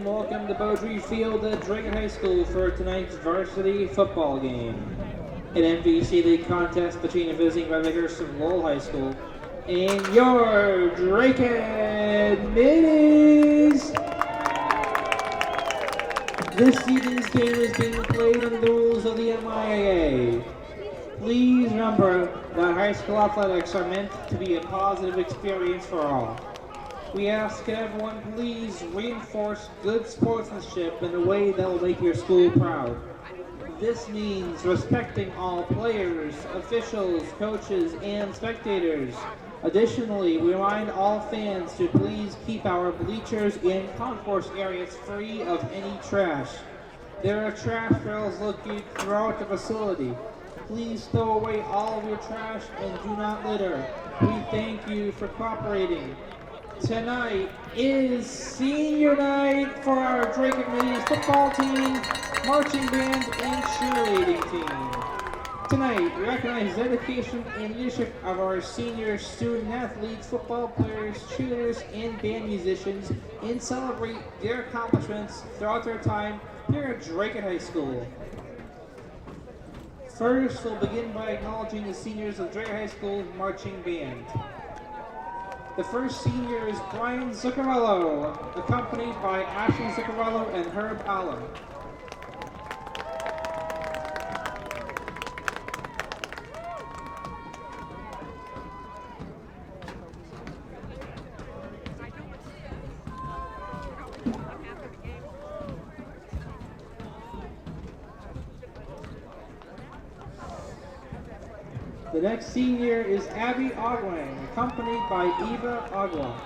and welcome to Beaudry Field at Dracut High School for tonight's varsity football game. An MVC League contest between the visiting Red of Lowell High School and your Dracut Minis. This evening's game is being played under the rules of the MIAA. Please remember that high school athletics are meant to be a positive experience for all. We ask everyone please reinforce good sportsmanship in a way that will make your school proud. This means respecting all players, officials, coaches, and spectators. Additionally, we remind all fans to please keep our bleachers and concourse areas free of any trash. There are trash barrels located throughout the facility. Please throw away all of your trash and do not litter. We thank you for cooperating. Tonight is senior night for our Dracut Minis football team, marching band, and cheerleading team. Tonight, we recognize dedication and leadership of our senior student athletes, football players, cheerleaders, and band musicians, and celebrate their accomplishments throughout their time here at Dracut High School. First, we'll begin by acknowledging the seniors of Dracut High School marching band. The first senior is Brian Zuccarello, accompanied by Ashley Zuccarello and Herb Allen. The next senior is Abby Ogwang, accompanied by Eva Ogwang.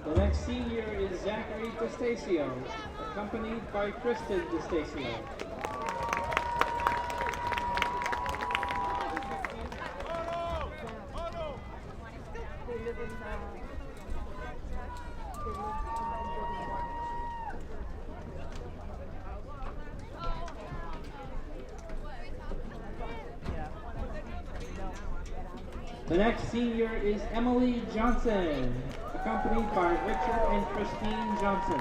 The next senior is Zachary DeStacio, accompanied by Kristen DeStacio. The next senior is Emily Johnson, accompanied by Richard and Christine Johnson.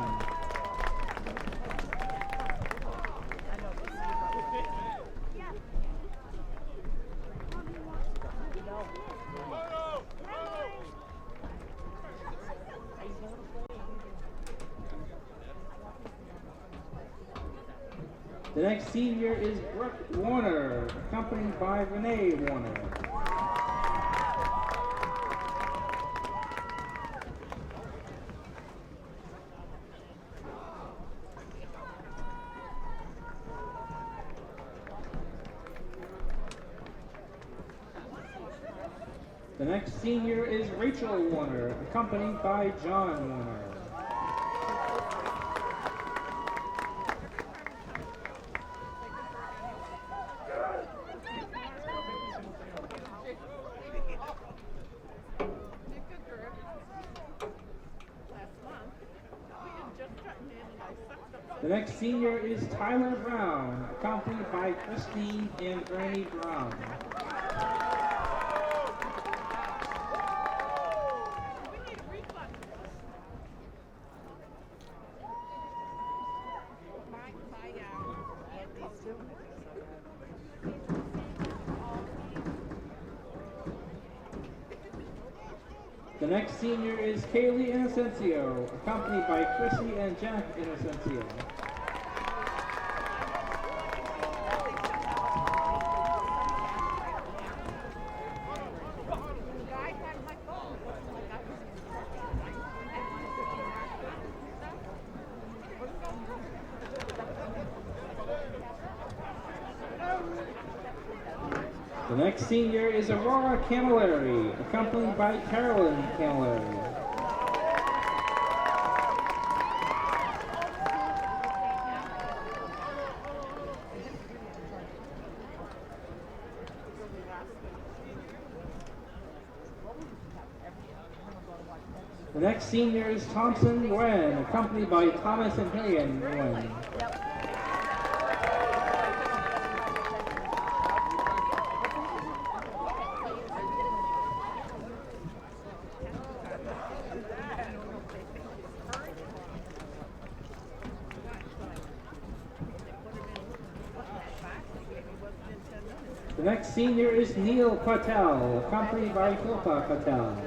The next senior is Brooke Warner, accompanied by Renee Warner. The next senior is Rachel Warner, accompanied by John Warner. The next senior is Tyler Brown, accompanied by Christine and Granny Brown. The next senior is Kaylee Inocencio, accompanied by Chrissy and Jack Inocencio. The next senior is Aurora Camilleri, accompanied by Carolyn Camilleri. The next senior is Thompson Nguyen, accompanied by Thomas and Hillian Nguyen. The next senior is Neil Patel, accompanied by Hilpa Patel.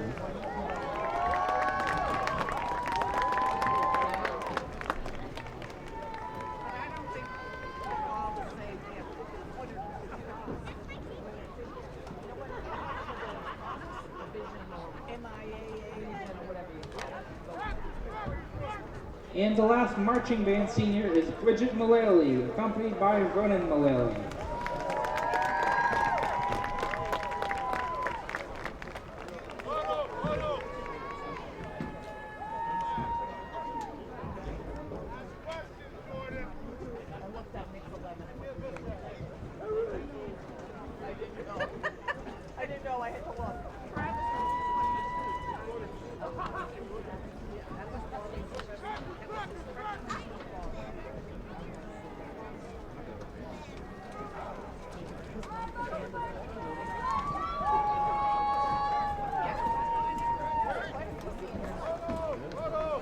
And the last marching band senior is Bridget Mullally, accompanied by Ronan Mullally. I didn't know I had to look.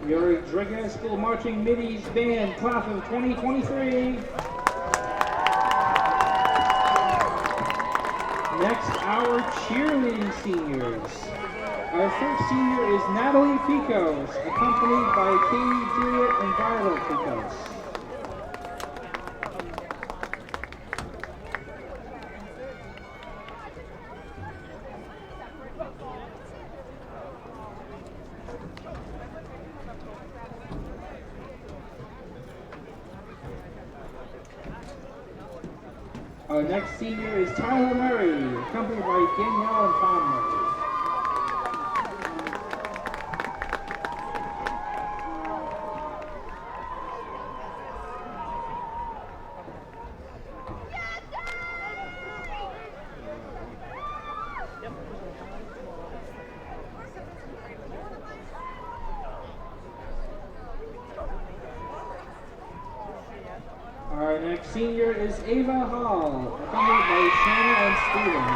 Your Dracut School Marching Middies Band, class of 2023. Next, our cheerleading seniors. Our first senior is Natalie Picos, accompanied by Katie Juliet and Violet Picos. Our next senior is Tyler Murray, accompanied by Danielle and Tom Murray. Our next senior is Ava Hall, accompanied by Shanna and Steven.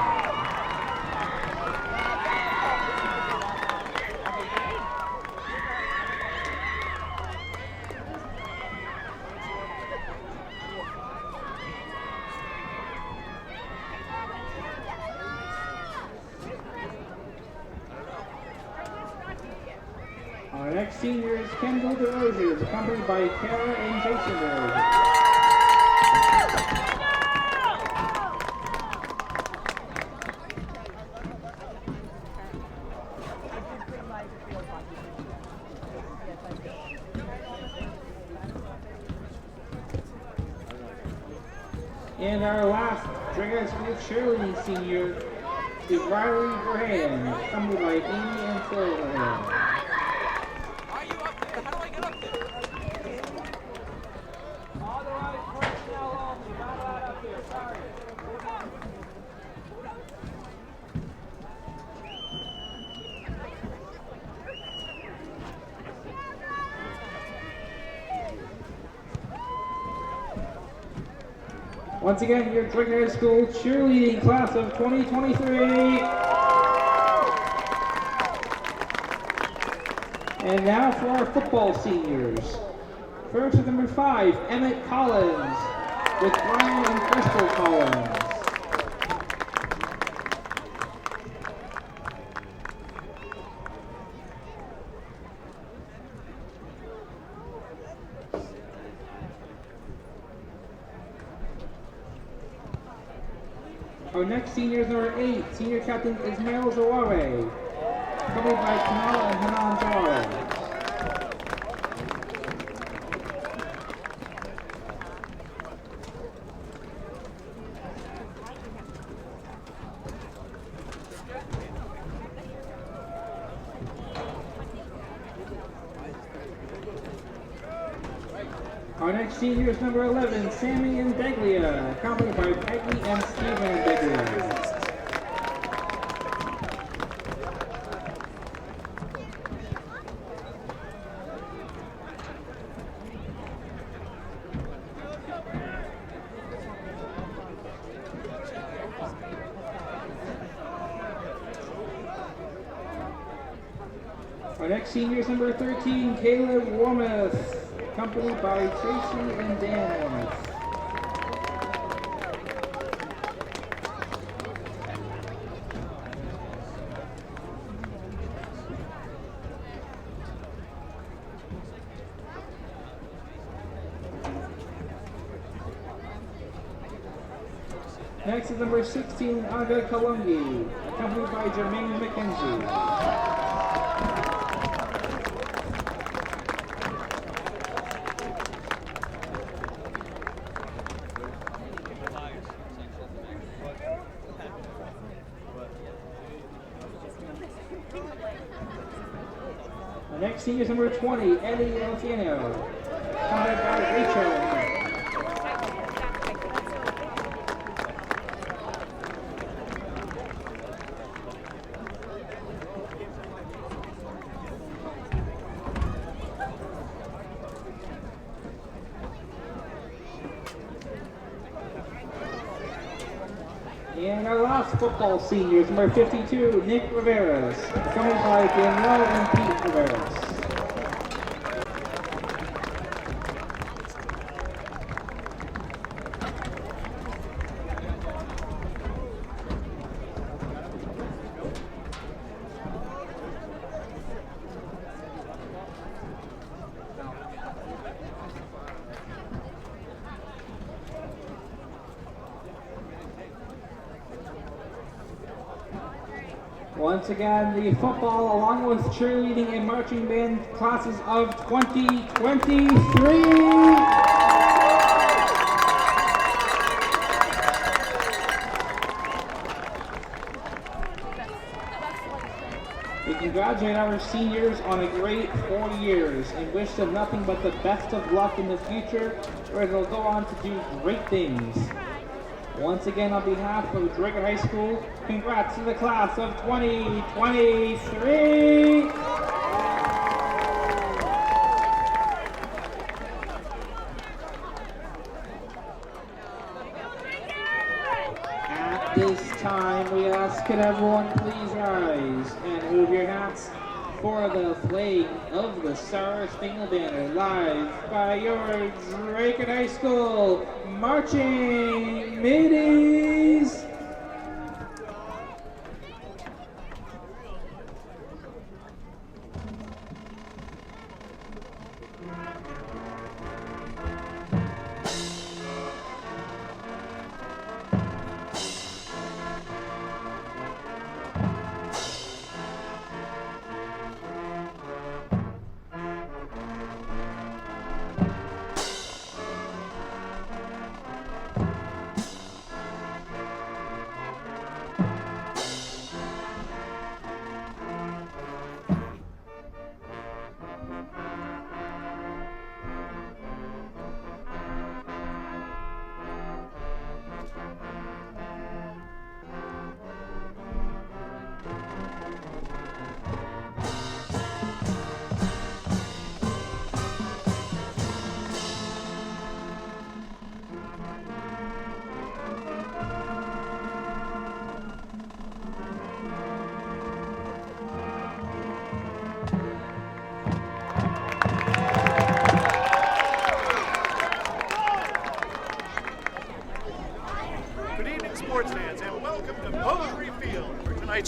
Our next senior is Kendall DeRosiers, accompanied by Kara and Jason DeRosiers. And our last Dracut School cheerleading senior is Riley Verheyen, accompanied by Amy and Phil Verheyen. Are you up there? How do I get up there? Authorized personnel only, not allowed up there, sorry. Once again, your Dracut School cheerleading class of 2023. And now for our football seniors. First with number 5, Emmett Collins, with Brian and Crystal Collins. Our next senior is number 8, Senior Captain Ismail Zaware, accompanied by Kamal and Hanan Zaware. Our next senior is number 11, Sammy and Deglia, accompanied by Peggy and Stephen Deglia. Our next senior is number 13, Caleb Wormuth, accompanied by Tracy and Dan Wormuth. Next is number 16, Andre Kalungi, accompanied by Jermaine McKenzie. The next senior is number 20, Eddie Alfiano, accompanied by Rachel. And our last football seniors, number 52, Nick Riveras, accompanied by Danielle and Pete Riveras. Once again, the football along with cheerleading and marching band classes of 2023. We congratulate our seniors on a great 4 years and wish them nothing but the best of luck in the future, where they'll go on to do great things. Once again, on behalf of Dracut High School, congrats to the class of 2023! At this time, we ask that everyone please rise and move your hats for the flag of the Star Spangled Banner, live by your Dracut High School marching middies.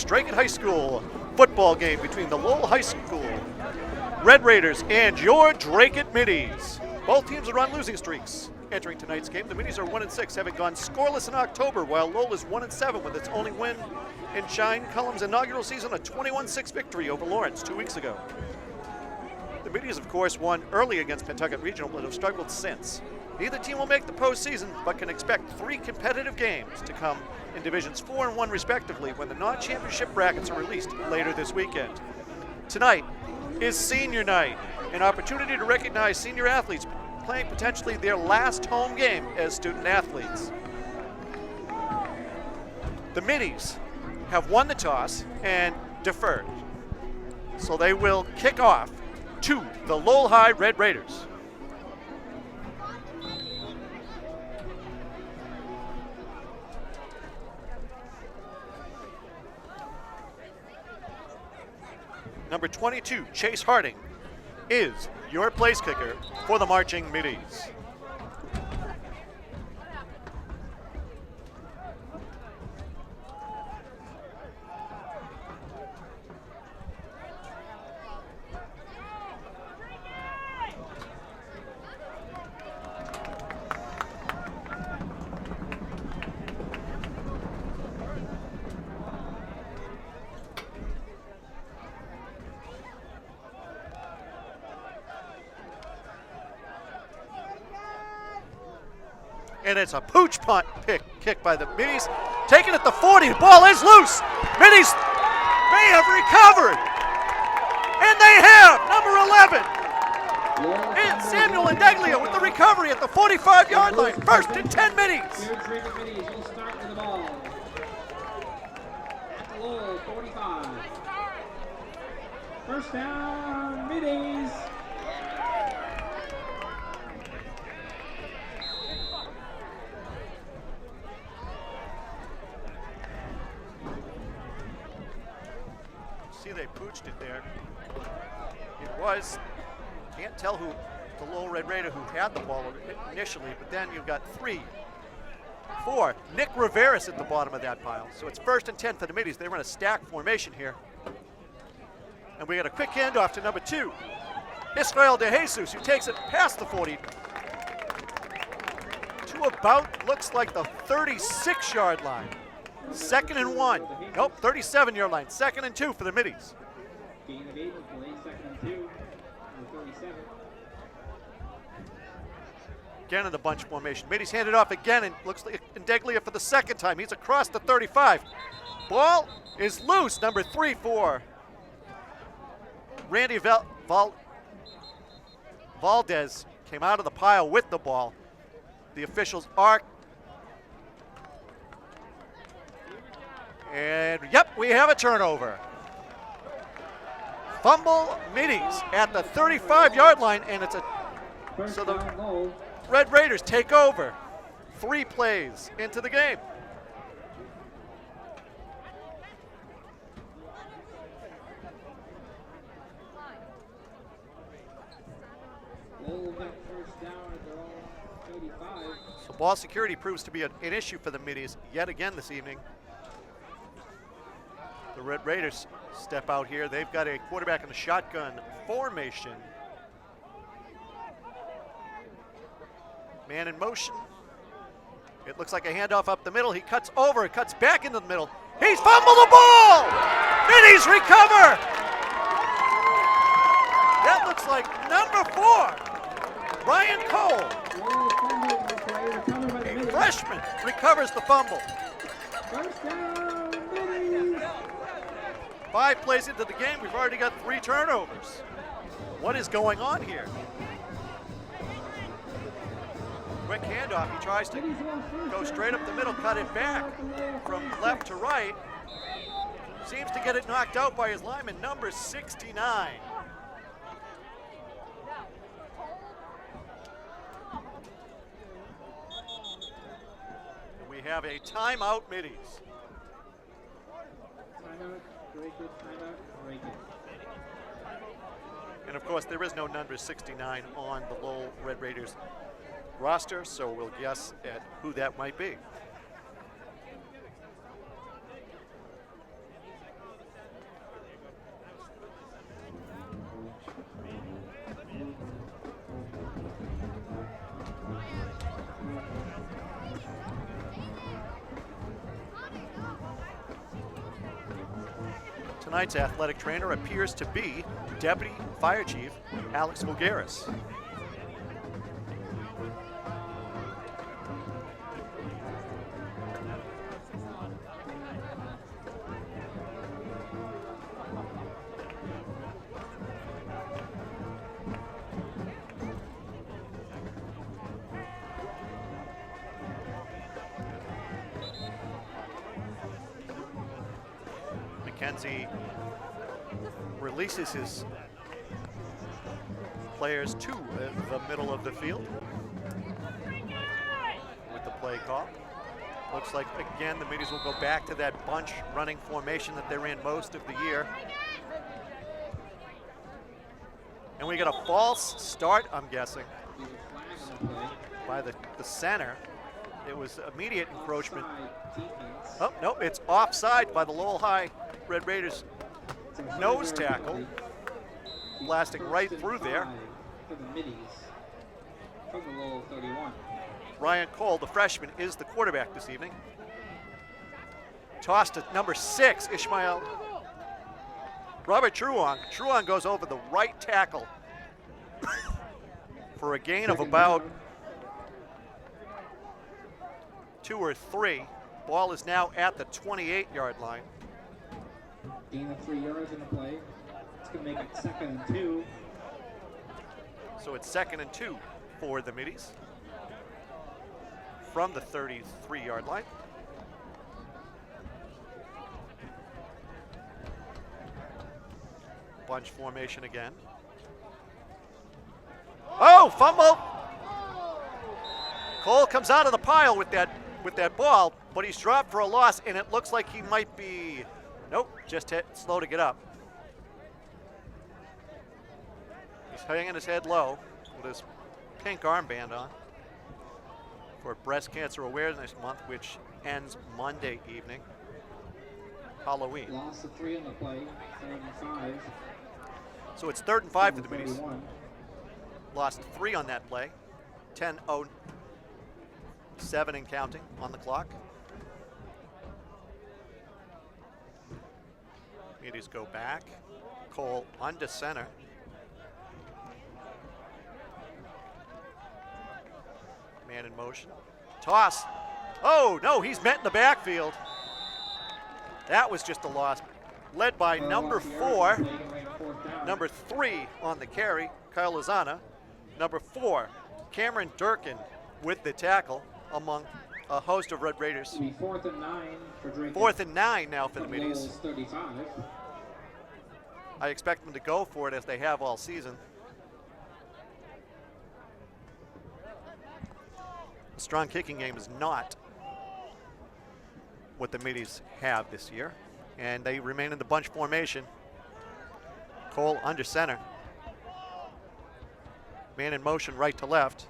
Dracut High School football game between the Lowell High School Red Raiders and your Dracut Middies. Both teams are on losing streaks. Entering tonight's game, the Middies are 1-6, having gone scoreless in October, while Lowell is 1-7 with its only win in Shine Cullum's inaugural season, a 21-6 victory over Lawrence 2 weeks ago. The Middies, of course, won early against Pentucket Regional, but have struggled since. Neither team will make the postseason, but can expect 3 competitive games to come in Divisions 4 and 1 respectively when the non-championship brackets are released later this weekend. Tonight is senior night, an opportunity to recognize senior athletes playing potentially their last home game as student athletes. The Middies have won the toss and deferred, so they will kick off to the Lowell High Red Raiders. number 22, Chase Harding, is your place kicker for the Marching Middies. And it's a pooch punt kick by the Middies. Taken at the 40, the ball is loose. Middies may have recovered. And they have, number 11. It's Samuel Indeglia with the recovery at the 45-yard line. First and 10 Middies. Here, Dracut Middies will start with the ball. At the Lowell 45. First down, Middies. See, they pooched it there. It was, can't tell who, the Lowell Red Raider who had the ball initially, but then you've got 3, 4. Nick Rivera's at the bottom of that pile. So it's first and 10 for the Middies. They run a stack formation here. And we got a quick handoff to number 2, Israel De Jesus, who takes it past the 40 to about, looks like the 36-yard line. Second and 1. Nope, 37-yard line. Second and 2 for the Middies. Gain of 8 will play second and 2 for 37. Again in the bunch formation. Middies handed off again, and looks like Indeglia for the second time. He's across the 35. Ball is loose. Number 3 for Randy Valdez came out of the pile with the ball. The officials are. And yep, we have a turnover. Fumble Middies at the 35-yard line, and it's a. So the Red Raiders take over. 3 plays into the game. First down at their own 85. So ball security proves to be an issue for the Middies yet again this evening. The Red Raiders step out here. They've got a quarterback in the shotgun formation. Man in motion. It looks like a handoff up the middle. He cuts over, it cuts back into the middle. He's fumbled the ball! Middies recover! That looks like number 4, Ryan Cole. A freshman recovers the fumble. First down, Middies. 5 plays into the game, we've already got 3 turnovers. What is going on here? Quick handoff, he tries to go straight up the middle, cut it back from left to right. Seems to get it knocked out by his lineman, number 69. And we have a timeout, Middies. Timeout, Dracut, timeout, Dracut. And of course, there is no number 69 on the Lowell Red Raiders roster, so we'll guess at who that might be. Tonight's athletic trainer appears to be Deputy Fire Chief Alex Vogaris. Mackenzie releases his players to the middle of the field with the play call. Looks like, again, the Middies will go back to that bunch running formation that they ran most of the year. And we get a false start, I'm guessing, There's a flag on the play. by the center. It was immediate encroachment. Offside defense. Oh, no, it's offside by the Lowell High Red Raiders. It's a Nose further tackle, penalty. blasting First right and through there. 5 for the middies from the Lowell 31. Ryan Cole, the freshman, is the quarterback this evening. Toss to number 6, Ishmael. Robert Truong. Truong goes over the right tackle for a gain of Second about down. 2 or 3. Ball is now at the 28-yard line. Gain of 3 yards in the play. It's going to make it 2nd and 2. So it's 2nd and 2 for the Middies from the 33-yard line. Bunch formation again. Oh, fumble! Cole comes out of the pile with that ball, but he's dropped for a loss, and it looks like he might be, nope, just slow to get up. He's hanging his head low with his pink armband on for Breast Cancer Awareness Month, which ends Monday evening, Halloween. Loss of 3 on the play. 3rd and 5. So it's 3rd and 5 for the From Middies. 31. Lost 3 on that play. 10-0, 7 and counting on the clock. Middies go back. Cole under center. Man in motion. Toss. Oh, no, he's met in the backfield. That was just a loss. Led by number 4, number 3 on the carry, Kyle Lozana. Number 4, Cameron Durkin with the tackle among a host of Red Raiders. It'll be 4th and 9 for Dracut. 4th and 9 now for the From Middies. Lowell's 35. I expect them to go for it as they have all season. A strong kicking game is not what the Middies have this year, and they remain in the bunch formation. Cole under center. Man in motion right to left.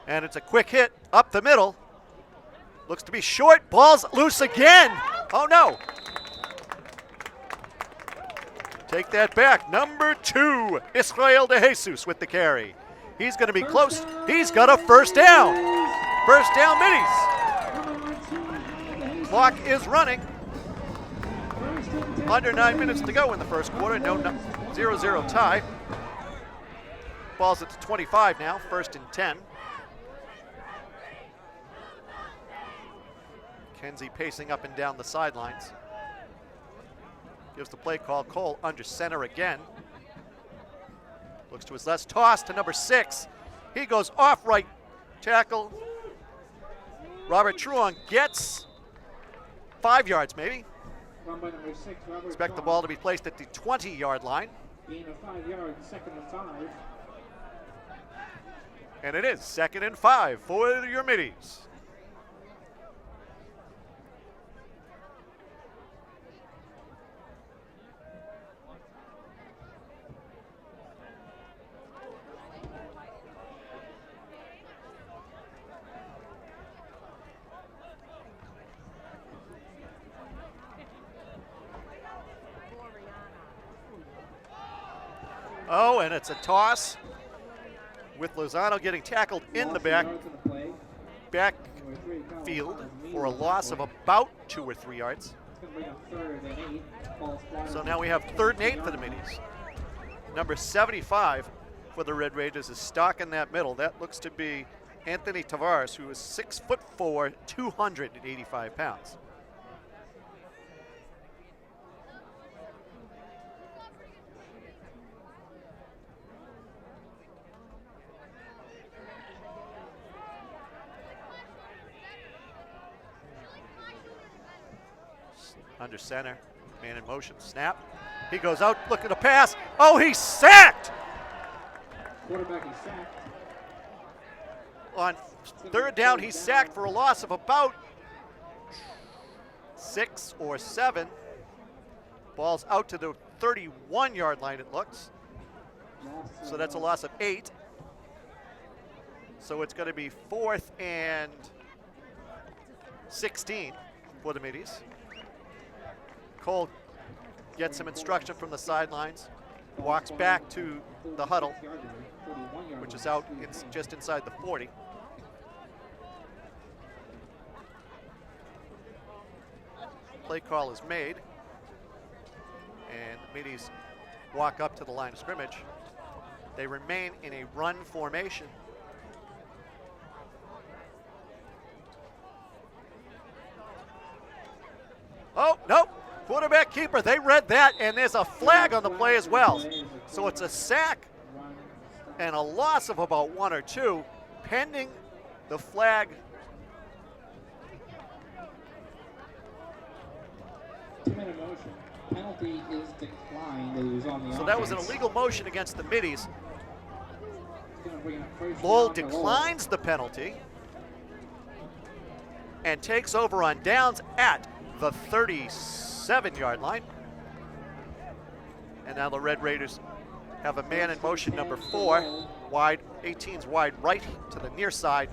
And it's a quick hit up the middle. Looks to be short. Ball's loose again. Oh no. Take that back. Number 2, Israel De Jesus with the carry. He's going to be close. He's got a first down. First down, Middies. Clock is running. Under 9 minutes to go in the first quarter. No 0-0 tie. Ball's at the 25 now. 1st and 10. Kenzie pacing up and down the sidelines. Gives the play call. Cole under center again. Looks to his left. Toss to number 6. He goes off right tackle. Robert Truong gets 5 yards maybe. Run by number 6, Robert Expect the Truong. ball to be placed at the 20-yard line. Gain of 5 yards, 2nd and 5. And it is 2nd and 5 for your Middies. Oh, and it's a toss with Lozano getting tackled in the backfield for a loss of about 2 or 3 yards. It's going to bring up 3rd and 8. Ball's flying. So now we have 3rd and 8 for the Middies. Number 75 for the Red Raiders is stuck in that middle. That looks to be Anthony Tavares, who is 6'4", 285 pounds. Under center, man in motion, snap. He goes out looking to pass. Oh, he's sacked! Quarterback is sacked. On 3rd down, he's sacked for a loss of about 6 or 7. Ball's out to the 31-yard line, it looks. So that's a loss of 8. So it's going to be 4th and 16 for the Middies. Cole gets some instruction from the sidelines, walks back to the huddle, which is out just inside the 40. Play call is made, and the Middies walk up to the line of scrimmage. They remain in a run formation. Oh, nope. Quarterback keeper, they read that, and there's a flag on the play as well. So it's a sack and a loss of about 1 or 2, pending the flag. Two-minute motion. Penalty is declined. It was on the So that was an illegal motion against the Middies. offense. Lowell declines the penalty and takes over on downs at the 37-yard line. And now the Red Raiders have a man in motion, number 4, wide, 18's wide right to the near side.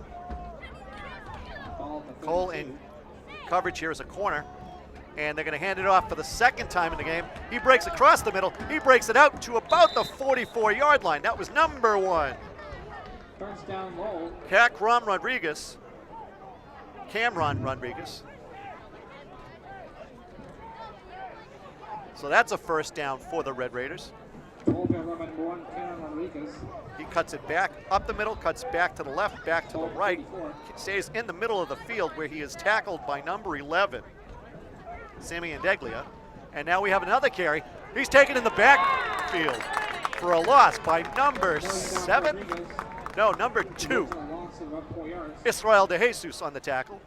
Cole in coverage here is a corner, and they're going to hand it off for the second time in the game. He breaks across the middle. He breaks it out to about the 44-yard line. That was number 1. First down, Lowell. Cameron Rodriguez. So that's a first down for the Red Raiders. He cuts it back up the middle, cuts back to the left, back to the right. Stays in the middle of the field where he is tackled by number 11, Sammy Indeglia. And now we have another carry. He's taken in the backfield for a loss by number 7. No, number 2. Israel De Jesus on the tackle.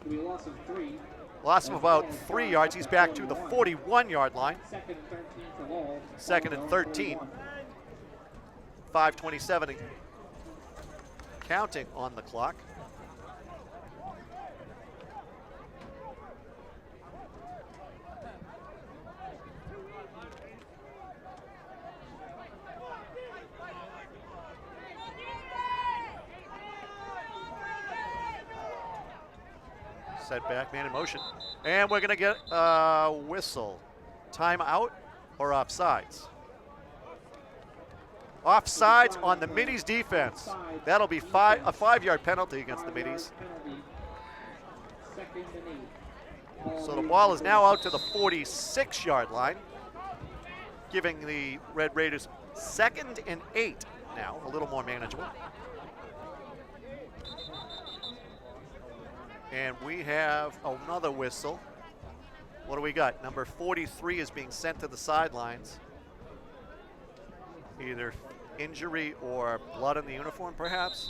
Loss of about 3 yards. He's back to the 41-yard line. Second and 13. 5:27 counting on the clock. Set back, man in motion. And we're going to get a whistle. Timeout or offsides? Offsides on the Middies defense. That'll be a 5-yard penalty against the Middies. So the ball is now out to the 46-yard line, giving the Red Raiders 2nd and 8 now, a little more manageable. And we have another whistle. What do we got? Number 43 is being sent to the sidelines. Either injury or blood on the uniform, perhaps.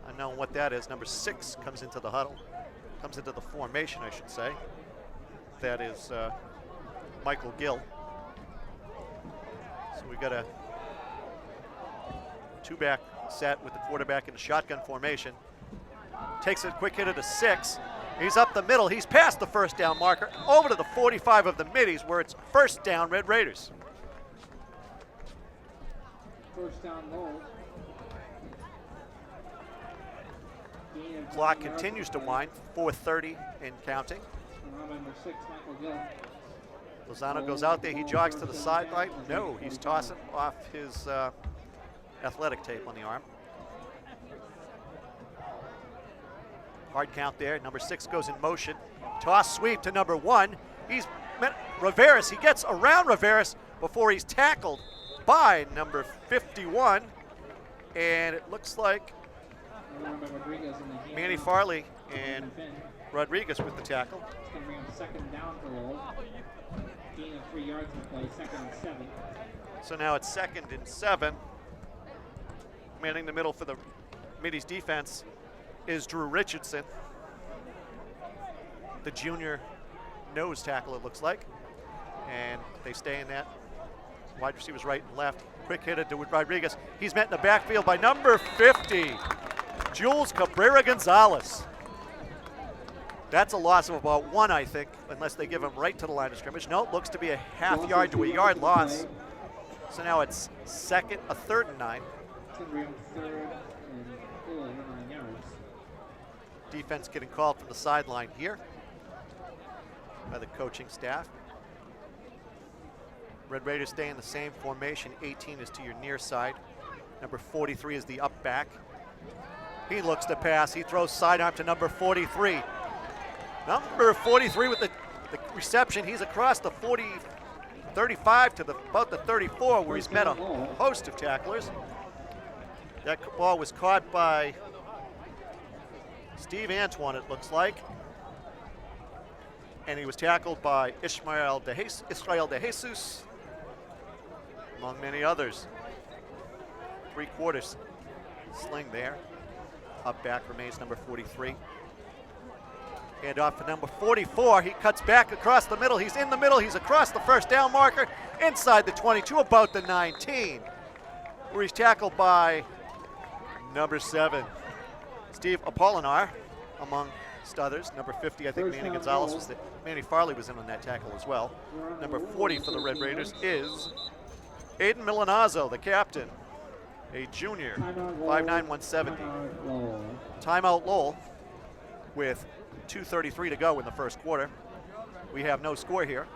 Unknown what that is. Number 6 comes into the huddle. Comes into the formation, I should say. That is Michael Gill. So we got a 2-back set with the quarterback in the shotgun formation. Takes a quick hit at a 6. He's up the middle. He's past the first down marker over to the 45 of the Middies, where it's first down Red Raiders. First down, Lowell. Clock continues to wind. 4:30 and counting. Number 6, Michael Gill. Lozano goes out there. He jogs to the sideline. No, he's tossing off his athletic tape on the arm. Hard count there. Number 6 goes in motion. Toss sweep to number 1. He's met Rivera. He gets around Rivera before he's tackled by number 51. And it looks like Manny Farley and Rodriguez with the tackle. It's going to bring up second down for Lowell. Gain of 3 yards in play, 2nd and 7. So now it's 2nd and 7. Manning the middle for the Middies defense is Drew Richardson, the junior nose tackle, it looks like. And they stay in that. Wide receivers right and left. Quick hit to Rodriguez. He's met in the backfield by number 50, Jules Cabrera Gonzalez. That's a loss of about 1, I think, unless they give him right to the line of scrimmage. No, it looks to be a half yard to a yard loss. So now it's a third and 9. It's going to be on third and 9 yards. Defense getting called from the sideline here by the coaching staff. Red Raiders stay in the same formation. 18 is to your near side. Number 43 is the up back. He looks to pass. He throws sidearm to number 43. Number 43 with the reception. He's across the 35 to about the 34, where he's met a host of tacklers. That ball was caught by Steve Antoine, it looks like. And he was tackled by Israel de Jesus, among many others. 3/4 sling there. Up back remains number 43. Hand off to number 44. He cuts back across the middle. He's in the middle. He's across the first down marker, inside the 22, about the 19, where he's tackled by number 7, Steve Apolinar, amongst others. Number 50, I think Manny Gonzalez was Manny Farley was in on that tackle as well. Number 40 for the Red Raiders is Aiden Milanazzo, the captain, a junior, 5'9", 170. Timeout Lowell with 2:33 to go in the first quarter. We have no score here.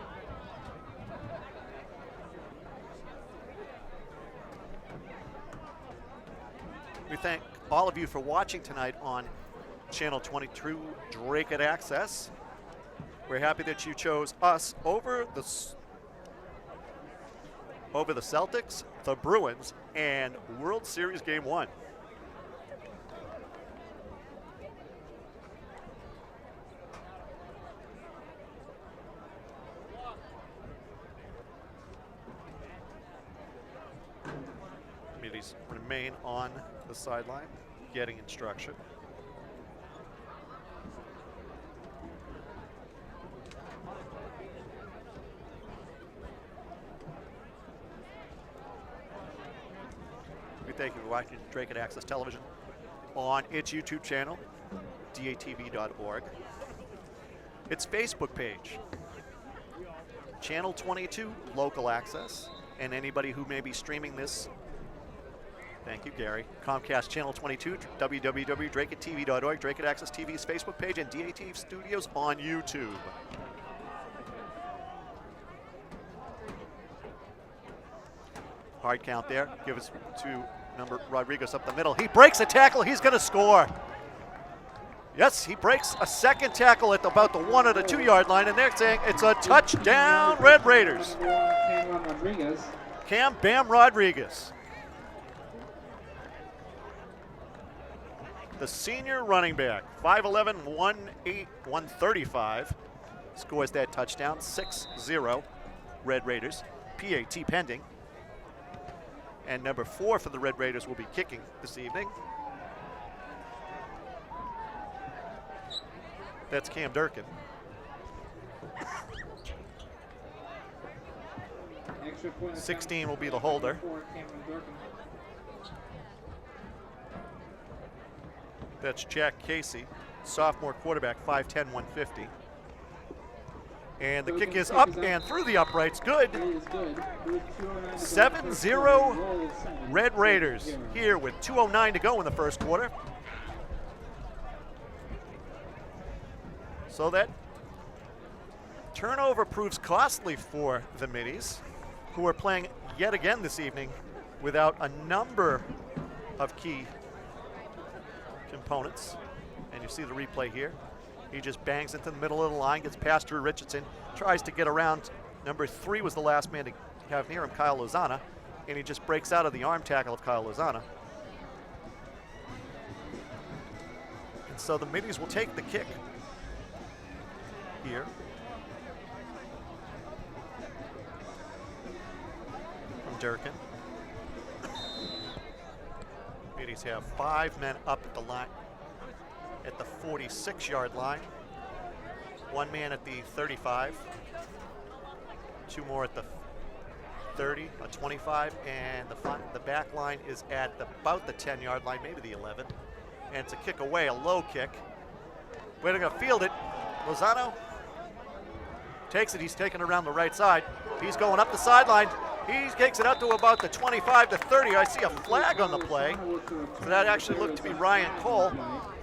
We thank all of you for watching tonight on Channel 22 Dracut Access. We're happy that you chose us over the Celtics, the Bruins, and World Series Game 1. Middies remain on the sideline, getting instruction. We thank you for watching Dracut Access Television on its YouTube channel, datv.org. Its Facebook page, Channel 22 Local Access, and anybody who may be streaming this, thank you, Gary, Comcast Channel 22, www.dracuttv.org, Dracut Access TV's Facebook page, and DAT Studios on YouTube. Hard count there. Give us to number Rodriguez up the middle. He breaks a tackle. He's going to score. Yes, he breaks a second tackle at about the 1 or the 2 yard line, and they're saying it's a touchdown, Red Raiders. Cam Bam Rodriguez. The senior running back, 5'11", 135, scores that touchdown, 6-0, Red Raiders. PAT pending. And number 4 for the Red Raiders will be kicking this evening. That's Cam Durkin. Extra point 16 will be the holder. That's Jack Casey, sophomore quarterback, 5'10", 150. And the kick is up and through the uprights. Good. 7-0 Red Raiders here with 2:09 to go in the first quarter. So that turnover proves costly for the Middies, who are playing yet again this evening without a number of key components. And you see the replay here. He just bangs into the middle of the line, gets past Drew Richardson, tries to get around. Number 3 was the last man to have near him, Kyle Lozana, and he just breaks out of the arm tackle of Kyle Lozana. And so the Middies will take the kick here. From Durkin. Middies have 5 men up at the line, at the 46-yard line. 1 man at the 35. 2 more at the 30, a 25, and the back line is at about the 10-yard line, maybe the 11. And it's a kick away, a low kick. We're going to field it. Lozano takes it. He's taken around the right side. He's going up the sideline. He kicks it out to about the 25 to 30. I see a flag on the play. So that actually looked to be Ryan Cole.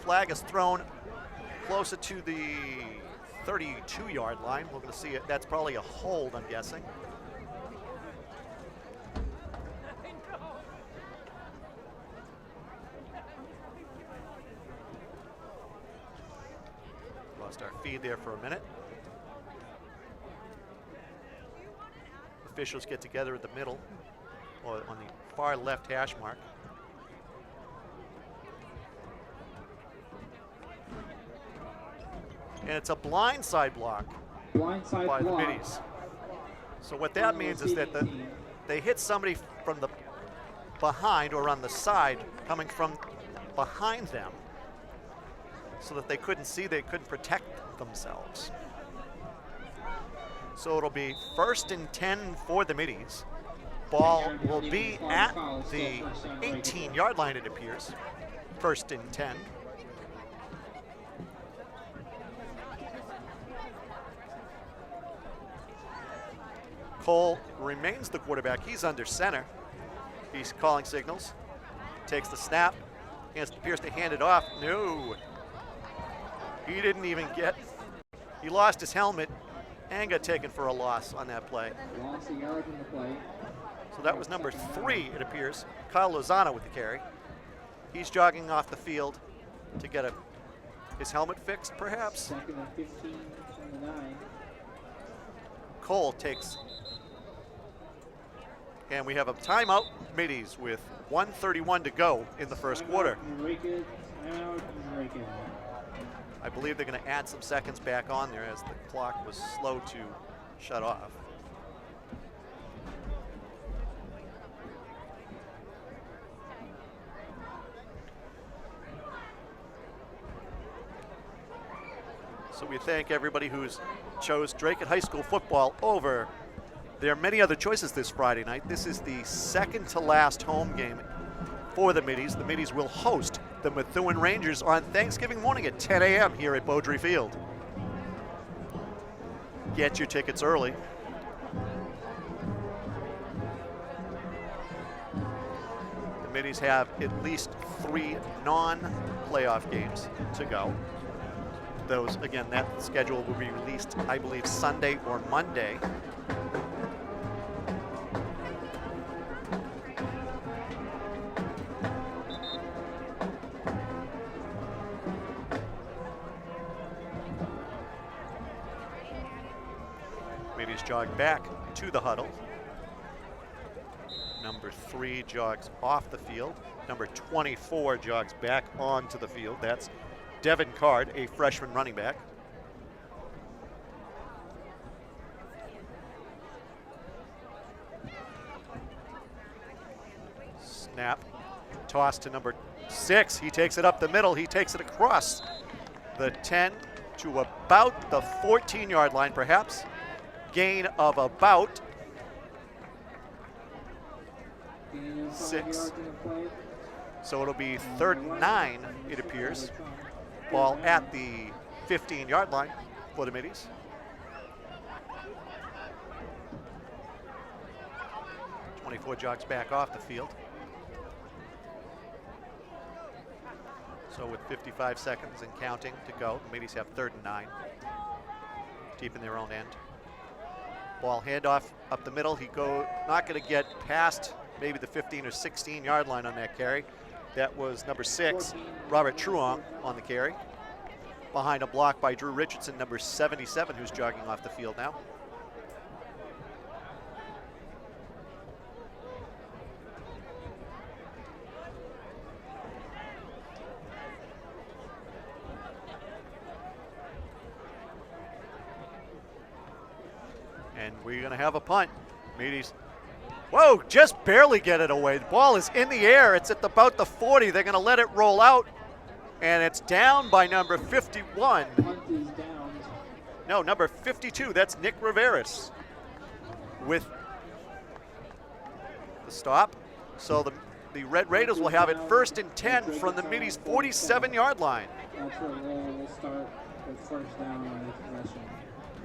Flag is thrown closer to the 32-yard line. We're going to see it. That's probably a hold, I'm guessing. Lost our feed there for a minute. Officials get together at the middle, or on the far left hash mark. And it's a blindside block by the Middies. So what that means is that they hit somebody from the behind or on the side coming from behind them so that they couldn't see, they couldn't protect themselves. So it'll be 1st and 10 for the Middies. Ball will be at the 18-yard line, it appears. 1st and 10. Cole remains the quarterback. He's under center. He's calling signals. Takes the snap. He appears to hand it off. No. He didn't even get. He lost his helmet and got taken for a loss on that play. Lost a yard in the play. So that was number 3, it appears. Kyle Lozano with the carry. He's jogging off the field to get his helmet fixed, perhaps. 2nd and 15 from the 9. Cole takes. And we have a timeout, Middies, with 1:31 to go in the first quarter. I believe they're going to add some seconds back on there as the clock was slow to shut off. So we thank everybody who's chose Dracut High School football over their many other choices this Friday night. This is the second to last home game for the Middies. The Middies will host the Methuen Rangers on Thanksgiving morning at 10 a.m. here at Beaudry Field. Get your tickets early. The Middies have at least 3 non-playoff games to go. Those, again, that schedule will be released, I believe, Sunday or Monday. Middies jog back to the huddle. Number 3 jogs off the field. Number 24 jogs back onto the field. That's Devin Card, a freshman running back. Snap, toss to number 6. He takes it up the middle. He takes it across the 10 to about the 14-yard line, perhaps. Gain of about 6. So it'll be 3rd and 9, it appears. Ball at the 15-yard line for the Middies. .24 jogs back off the field. So with 55 seconds and counting to go, the Middies have 3rd and 9, deep in their own end. Ball handoff up the middle. Not going to get past maybe the 15 or 16-yard line on that carry. That was number 6, Robert Truong, on the carry. Behind a block by Drew Richardson, number 77, who's jogging off the field now. And we're going to have a punt. Middies. Whoa, just barely get it away. The ball is in the air. It's at about the 40. They're going to let it roll out. And it's down by number 51. Punt is down. No, number 52. That's Nick Riveras with the stop. So the Red Raiders will have it 1st and 10 from the Middies' 47-yard line. That's where Lowell will start with 1st down on the possession.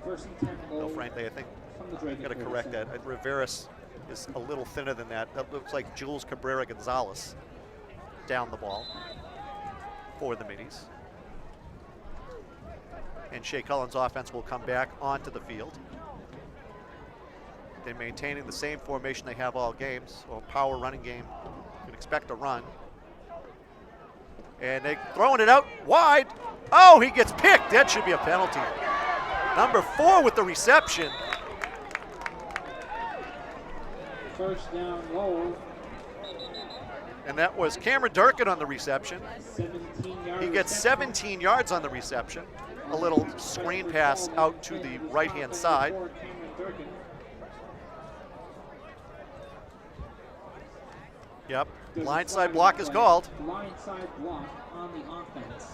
1st and 10. No, frankly, I think from the Dracut I've got to correct that. Riveras is a little thinner than that. That looks like Jules Cabrera Gonzalez down the ball for the Middies. And Shea Cullen's offense will come back onto the field. They're maintaining the same formation they have all games, or power running game. You can expect a run. And they're throwing it out wide. Oh, he gets picked. That should be a penalty. Number 4 with the reception. First down, Lowell. And that was Cameron Dracut on the reception. 17 yards. He gets 17 yards on the reception. A little screen pass out to the right-hand side. Yep, blindside block is called. Blindside block on the offense.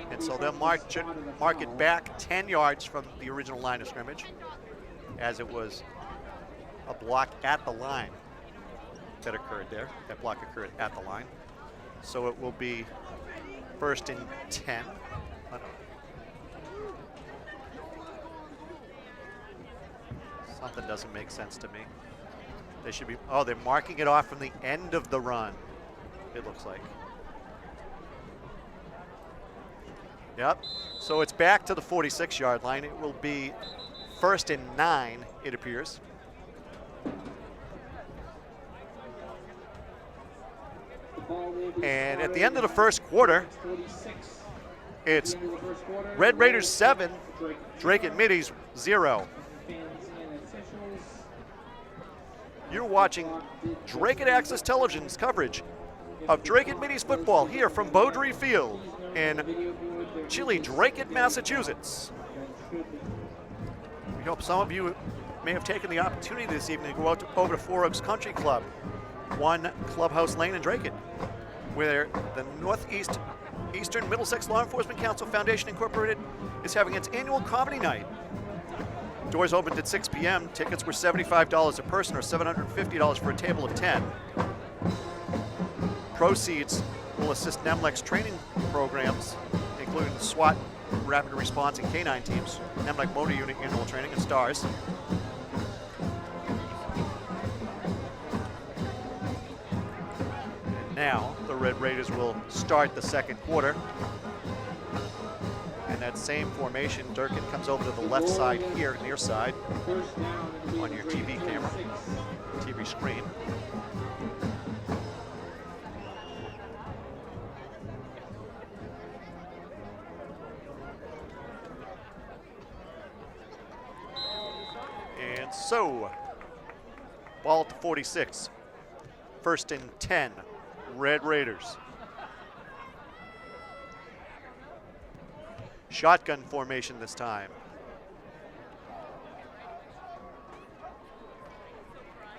And so they'll mark it back 10 yards from the original line of scrimmage, as it was a block at the line that occurred there. That block occurred at the line. So it will be first and 10. Something doesn't make sense to me. They should be, oh, they're marking it off from the end of the run, it looks like. Yep, so it's back to the 46-yard line. It will be first and 9, it appears. And at the end of the first quarter, it's Red Raiders 7, Dracut Middies 0. You're watching Dracut Access Television's coverage of Dracut Middies football here from Beaudry Field in chilly Dracut, Massachusetts. We hope some of you may have taken the opportunity this evening to go out over to Four Oaks Country Club, 1 Clubhouse Lane in Dracut, where the Eastern Middlesex Law Enforcement Council Foundation Incorporated is having its annual comedy night. Doors opened at 6 p.m. Tickets were $75 a person or $750 for a table of 10. Proceeds will assist NEMLEC's training programs, including SWAT, Rapid Response, and K-9 teams, NEMLEC Motor Unit Annual Training, and STARS. And now, the Red Raiders will start the second quarter. And that same formation, Dracut comes over to the left side here, near side, on your TV camera, TV screen. And so, ball at the 46, first and 10, Red Raiders. Shotgun formation this time.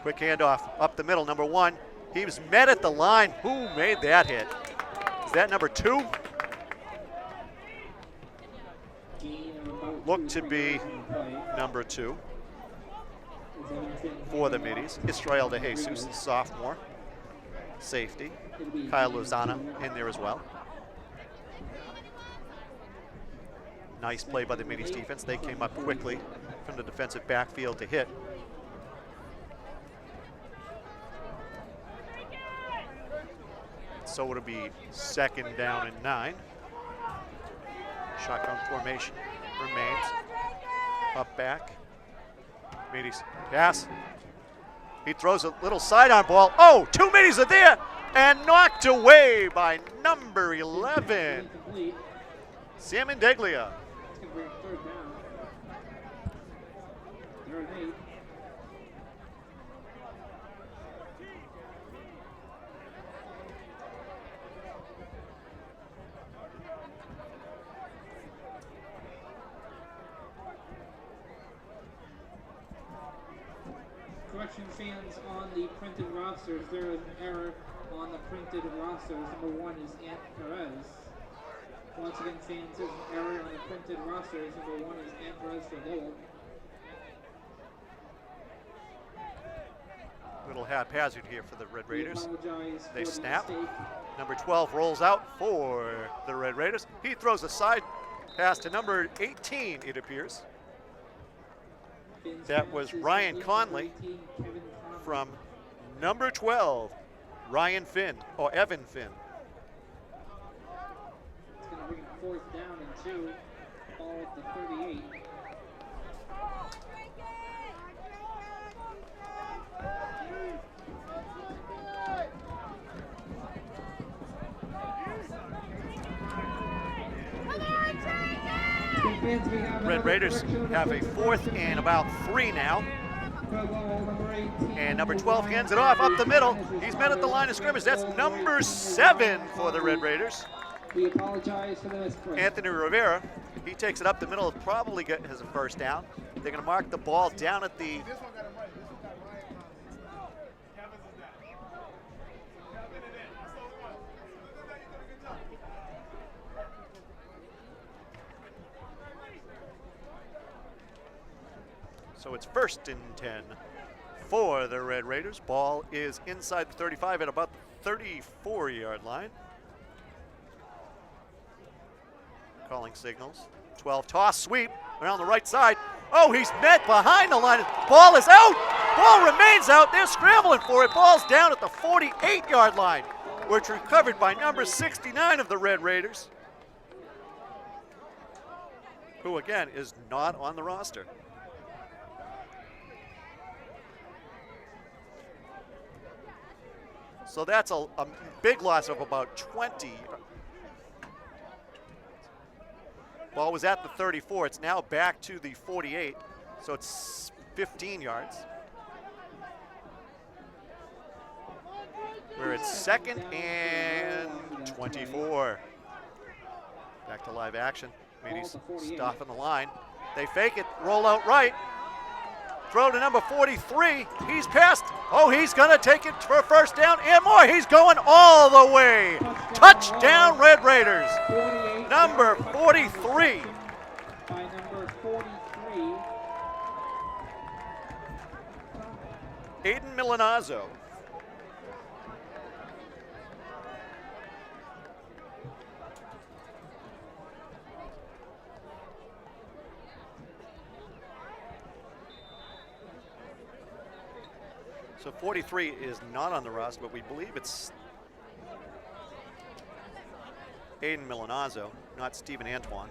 Quick handoff up the middle, number 1. He was met at the line. Who made that hit? Is that number 2? Looked to be number 2 for the Middies. Israel De Jesus, the sophomore safety. Kyle Lozana in there as well. Nice play by the Middies defense. They came up quickly from the defensive backfield to hit. So it'll be second down and 9. Shotgun formation remains. Up back. Middies pass. He throws a little sidearm ball. Oh, 2 Middies are there and knocked away by number 11, Salmon Deglia. Third down. Third and 8. Correction, fans on the printed rosters, there is an error on the printed rosters. Number 1 is Ant Perez. Once again, fans, there's an error on the printed rosters. Number 1 is Ant Perez for Lowell. little haphazard here for the Red We Raiders. apologize They for the snap. mistake. Number 12 rolls out for the Red Raiders. He throws a side pass to number 18, it appears. Finn's That was pass is Ryan complete. Conley Number 18, Kevin Conley. From number 12, Ryan Finn, or Evan Finn. It's going to bring it 4th down and 2. Ball at the 38. Fans, we have Red another Raiders correction. have a 4th and about 3 now. Number 18, And number 12 hands it off up the middle. He's met at the line of scrimmage. That's number 7 for the Red Raiders. We apologize for the misprint. Anthony Rivera. He takes it up the middle, probably has a first down. They're going to mark the ball down at the So it's 1st and 10 for the Red Raiders. Ball is inside the 35 at about the 34-yard line. Calling signals. 12 toss sweep around the right side. Oh, he's met behind the line. Ball is out. Ball remains out. They're scrambling for it. Ball's down at the 48-yard line, where it's recovered by number 69 of the Red Raiders, who again is not on the roster. So that's a big loss of about 20. Ball was at the 34. It's now back to the 48. So it's 15 yards. We're at 2nd and 24. Back to live action. Meany's stopping the line. They fake it, roll out right. Throw to number 43. He's passed. Oh, he's going to take it for a first down and more. He's going all the way. Touchdown, Red Raiders. Number 43. By number 43. Aiden Milanazzo. So 43 is not on the roster, but we believe it's Aiden Milanazzo, not Stephen Antoine.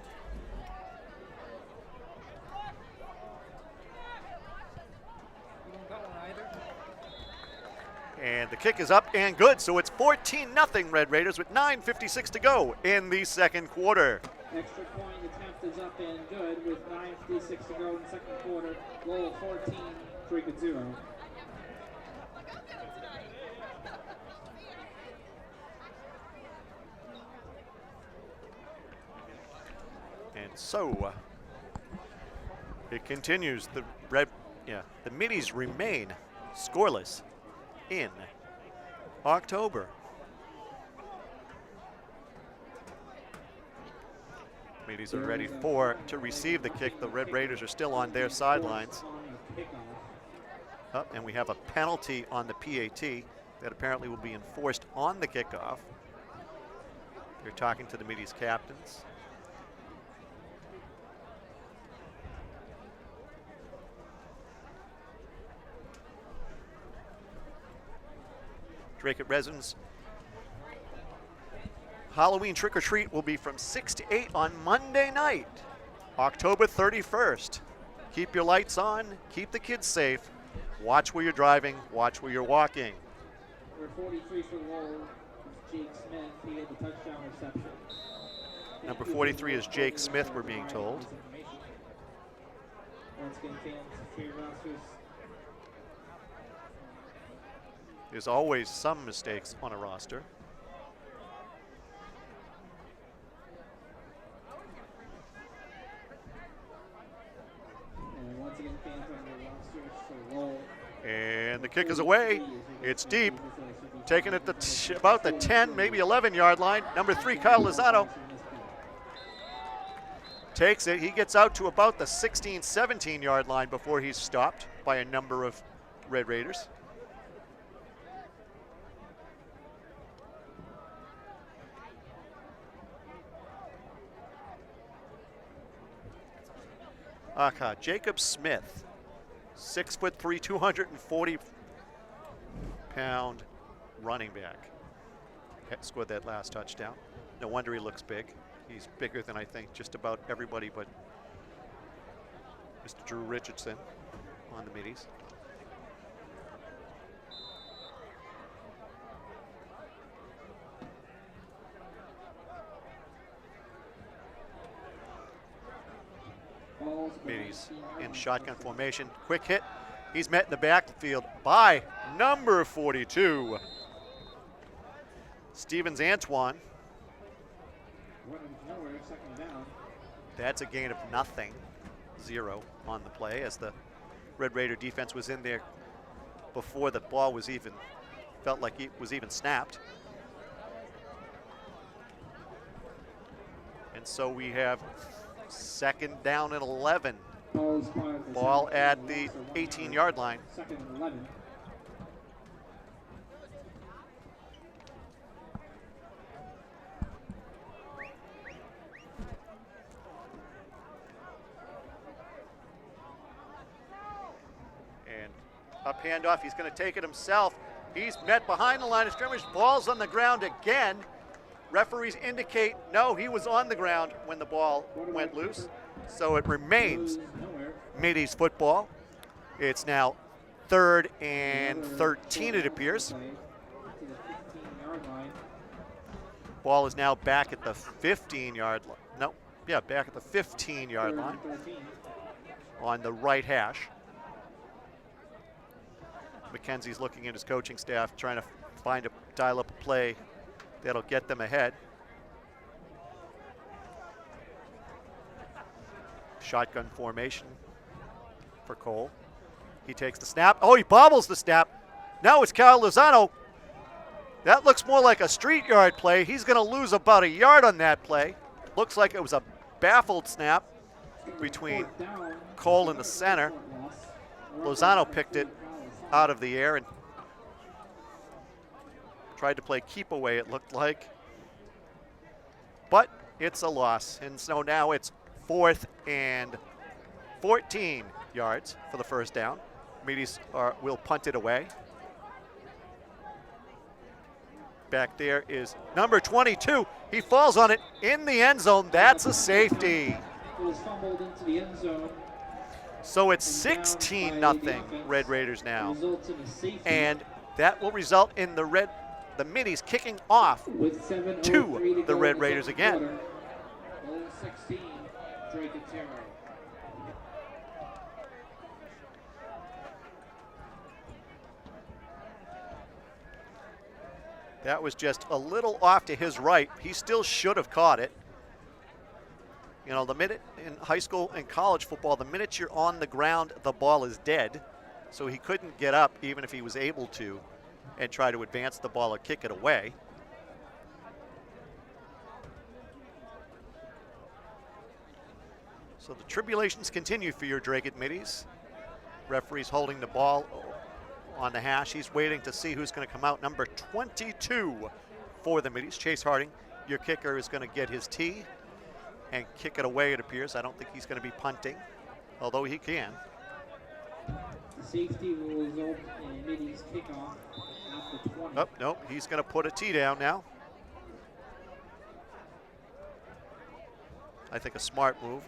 And the kick is up and good, so it's 14-0 Red Raiders with 9:56 to go in the second quarter. Extra point attempt is up and good with 9:56 to go in the second quarter. Lowell 14, Dracut 0. And so it continues. The Middies remain scoreless in October. Middies are ready to receive the kick. The Red Raiders are still on their sidelines. And we have a penalty on the PAT that apparently will be enforced on the kickoff. They're talking to the Middies captains. Dracut residents. Halloween trick-or-treat will be from 6 to 8 on Monday night, October 31st. Keep your lights on, keep the kids safe, watch where you're driving, watch where you're walking. Number 43 for Lowell is Jake Smith. He had the touchdown reception. Number 43 is Jake Smith, we're being told. Once again, fans, for your rosters. There's always some mistakes on a roster. And once again, fans on your rosters for Lowell. And the kick is away. It's deep. Taking it to about the 10, maybe 11-yard line. Number 3, Kyle Lozano, takes it. He gets out to about the 16, 17-yard line before he's stopped by a number of Red Raiders. Jacob Smith, 6'3", 240-pound running back. Scored that last touchdown. No wonder he looks big. He's bigger than I think just about everybody but Mr. Drew Richardson on the middies. Middies in shotgun formation. Quick hit. He's met in the backfield by number 42. Stevens Antoine. That's a gain of nothing. 0 on the play as the Red Raider defense was in there before the ball was even, felt like it was even snapped. And so we have 2nd down and 11. Ball at the 18-yard line. 2nd and 11. And up handoff, he's going to take it himself. He's met behind the line of scrimmage. Ball's on the ground again. Referees indicate, no, he was on the ground when the ball went loose. So it remains Middies football. It's now 3rd and 13, it appears. Ball is now back at the 15-yard line. No, yeah, back at the 15-yard line on the right hash. McKenzie's looking at his coaching staff, trying to dial up a play that'll get them ahead. Shotgun formation for Cole. He takes the snap. Oh, he bobbles the snap. Now it's Kyle Lozano. That looks more like a street yard play. He's going to lose about a yard on that play. Looks like it was a baffled snap between Cole and the center. Lozano picked it out of the air and tried to play keep away, it looked like. But it's a loss. And so now it's 4th and 14 yards for the first down. Middies will punt it away. Back there is number 22. He falls on it in the end zone. That's a safety. It was fumbled into the end zone. So it's 16-0 Red Raiders now. And that will result in the Middies kicking off to the Red Raiders again. 16, Dracut. That was just a little off to his right. He still should have caught it. You know, the minute in high school and college football, the minute you're on the ground, the ball is dead. So he couldn't get up even if he was able to and try to advance the ball or kick it away. So the tribulations continue for your Dracut Middies. Referee's holding the ball on the hash. He's waiting to see who's going to come out. Number 22 for the Middies, Chase Harding. Your kicker is going to get his tee and kick it away, it appears. I don't think he's going to be punting, although he can. The safety will result in Middies kickoff at the 20. Oh, nope, he's going to put a tee down now. I think a smart move.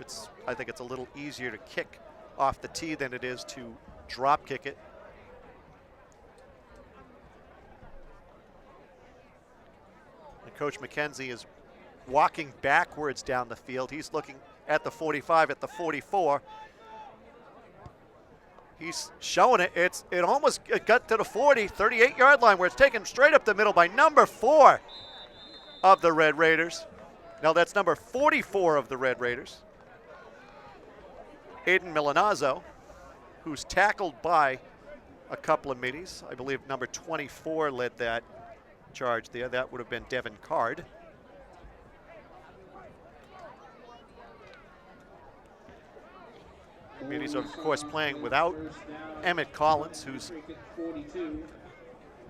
I think it's a little easier to kick off the tee than it is to drop kick it. And Coach McKenzie is walking backwards down the field. He's looking at the 45, at the 44. He's showing it. It almost got to the 40, 38-yard line where it's taken straight up the middle by number 4 of the Red Raiders. Now that's number 44 of the Red Raiders. Aiden Milanazzo, who's tackled by a couple of Middies. I believe number 24 led that charge there. That would have been Devin Card. Middies are, of course, playing without Emmett Collins, who's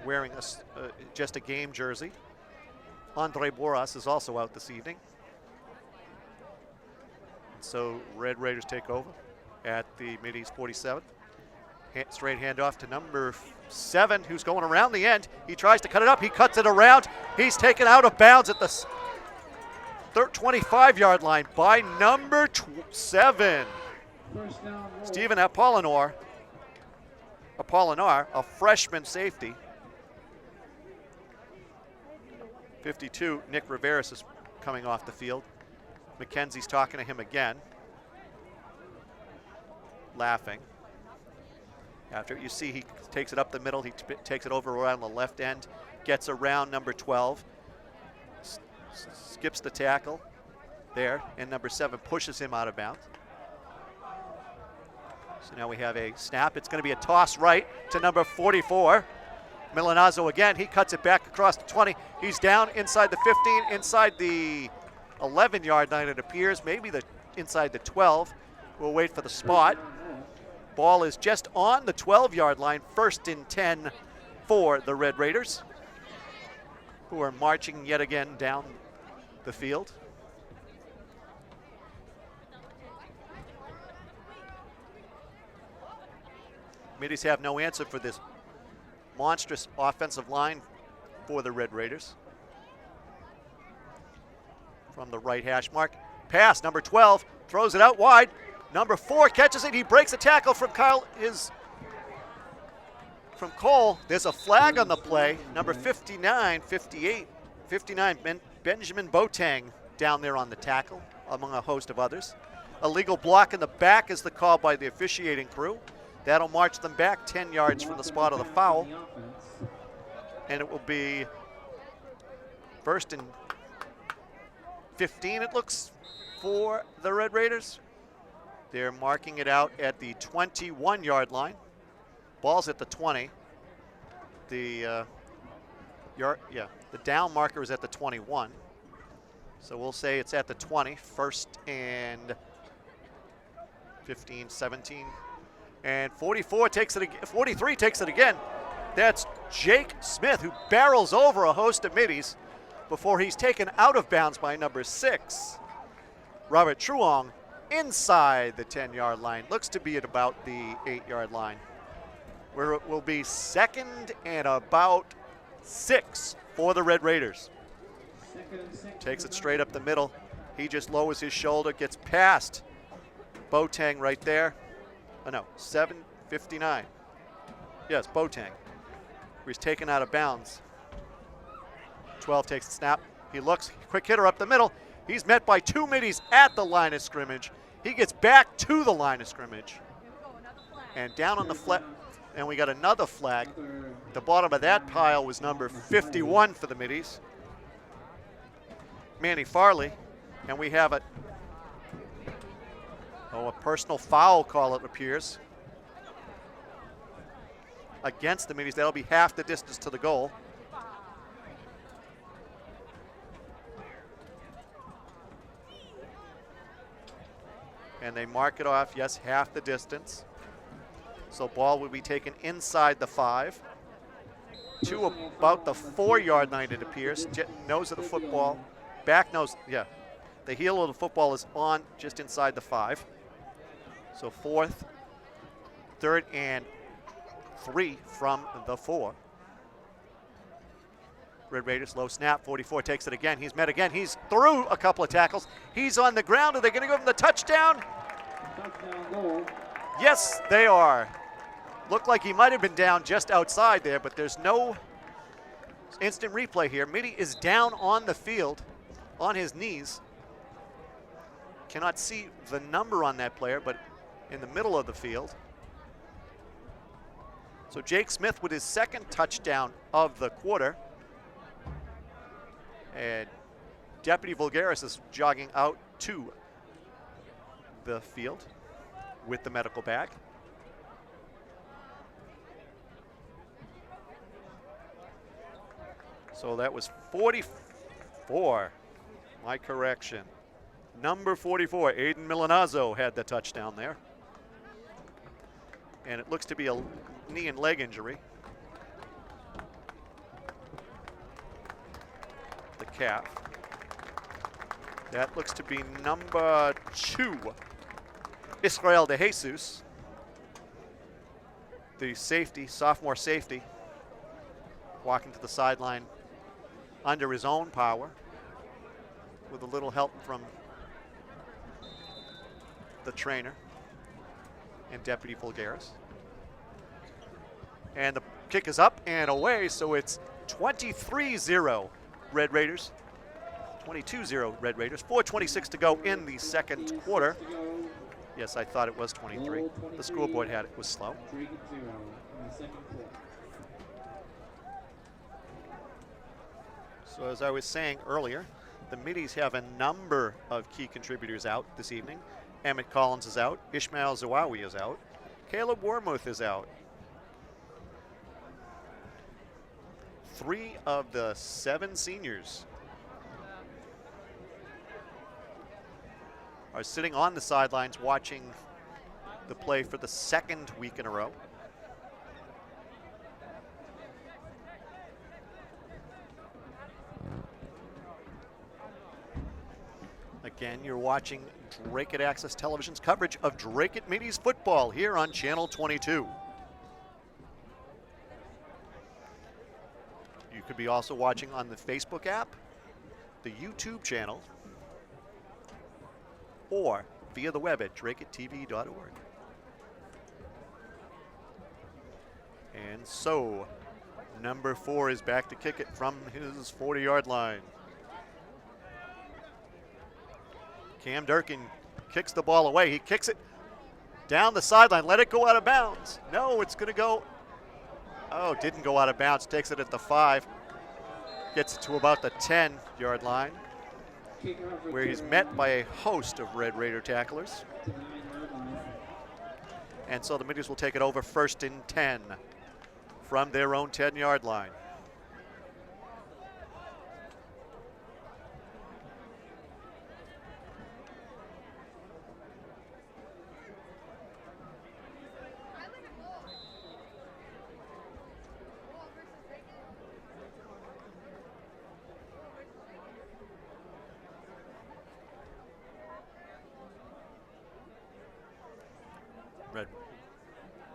wearing just a game jersey. Andre Boras is also out this evening. And so Red Raiders take over. at the Middies 47. Straight handoff to number 7, who's going around the end. He tries to cut it up. He cuts it around. He's taken out of bounds at the 25-yard line by number 7. First down, Lowell. Stephen Apolinar, a freshman safety. 52, Nick Riveras is coming off the field. McKenzie's talking to him again, laughing. After you see he takes it up the middle, he takes it over around the left end, gets around number 12, skips the tackle there, and number 7 pushes him out of bounds. So now we have a snap. It's going to be a toss right to number 44. Milanazzo again, he cuts it back across the 20. He's down inside the 15, inside the 11-yard line it appears, maybe inside the 12. We'll wait for the spot. Ball is just on the 12-yard line, 1st and 10 for the Red Raiders, who are marching yet again down the field. Middies have no answer for this monstrous offensive line for the Red Raiders. From the right hash mark, pass, number 12, throws it out wide. Number 4 catches it. He breaks a tackle from Cole. There's a flag on the play. Number 59, Benjamin Boateng down there on the tackle, among a host of others. A legal block in the back is the call by the officiating crew. That'll march them back 10 yards from the spot of the foul. And it will be 1st and 15, it looks, for the Red Raiders. They're marking it out at the 21-yard line. Ball's at the 20. The down marker is at the 21. So we'll say it's at the 20, 1st and 15, 17. And 43 takes it again. That's Jake Smith, who barrels over a host of middies before he's taken out of bounds by number 6. Robert Truong inside the 10-yard line. Looks to be at about the 8-yard line, where it will be 2nd and about 6 for the Red Raiders. Takes it straight up the middle. He just lowers his shoulder, gets past Boateng right there. Oh no, 7:59. Yes, Boateng. He's taken out of bounds. 12 takes the snap. He looks, quick hitter up the middle. He's met by 2 middies at the line of scrimmage. He gets back to the line of scrimmage. And down on the flag, and we got another flag. The bottom of that pile was number 51 for the middies, Manny Farley. And we have a personal foul call, it appears, against the middies. That'll be half the distance to the goal. And they mark it off, yes, half the distance. So ball will be taken inside the 5 to about the 4-yard line, it appears. Nose of the football, back nose, yeah. The heel of the football is on just inside the 5. So 4th, 3rd and 3 from the 4. Red Raiders, low snap, 44 takes it again. He's met again. He's through a couple of tackles. He's on the ground. Are they going to go for the touchdown? Touchdown goal. Yes, they are. Looked like he might have been down just outside there, but there's no instant replay here. Mitty is down on the field, on his knees. Cannot see the number on that player, but in the middle of the field. So Jake Smith with his 2nd touchdown of the quarter. And Deputy Vulgaris is jogging out to the field with the medical bag. So that was 44, my correction. Number 44, Aiden Milanazzo had the touchdown there. And it looks to be a knee and leg injury. The calf. That looks to be number 2 Israel de Jesus, the safety, sophomore safety, walking to the sideline under his own power with a little help from the trainer and Deputy Fulgaris. And the kick is up and away, so it's 23-0 Red Raiders. 22-0 Red Raiders. 4:26 to go in the second quarter. Yes, I thought it was 23. The scoreboard had it was slow. So as I was saying earlier, the Middies have a number of key contributors out this evening. Emmett Collins is out. Ishmael Zawawi is out. Caleb Wormuth is out. 3 of the 7 seniors are sitting on the sidelines watching the play for the second week in a row. Again, you're watching Dracut Access Television's coverage of Dracut Middies football here on Channel 22. You could be also watching on the Facebook app, the YouTube channel, or via the web at dracuttv.org. And so, number 4 is back to kick it from his 40-yard line. Cam Durkin kicks the ball away. He kicks it down the sideline. Let it go out of bounds. No, it's going to go. Oh, didn't go out of bounds. Takes it at the 5. Gets it to about the 10-yard line, where he's met by a host of Red Raider tacklers. And so the Middies will take it over 1st and 10 from their own 10-yard line.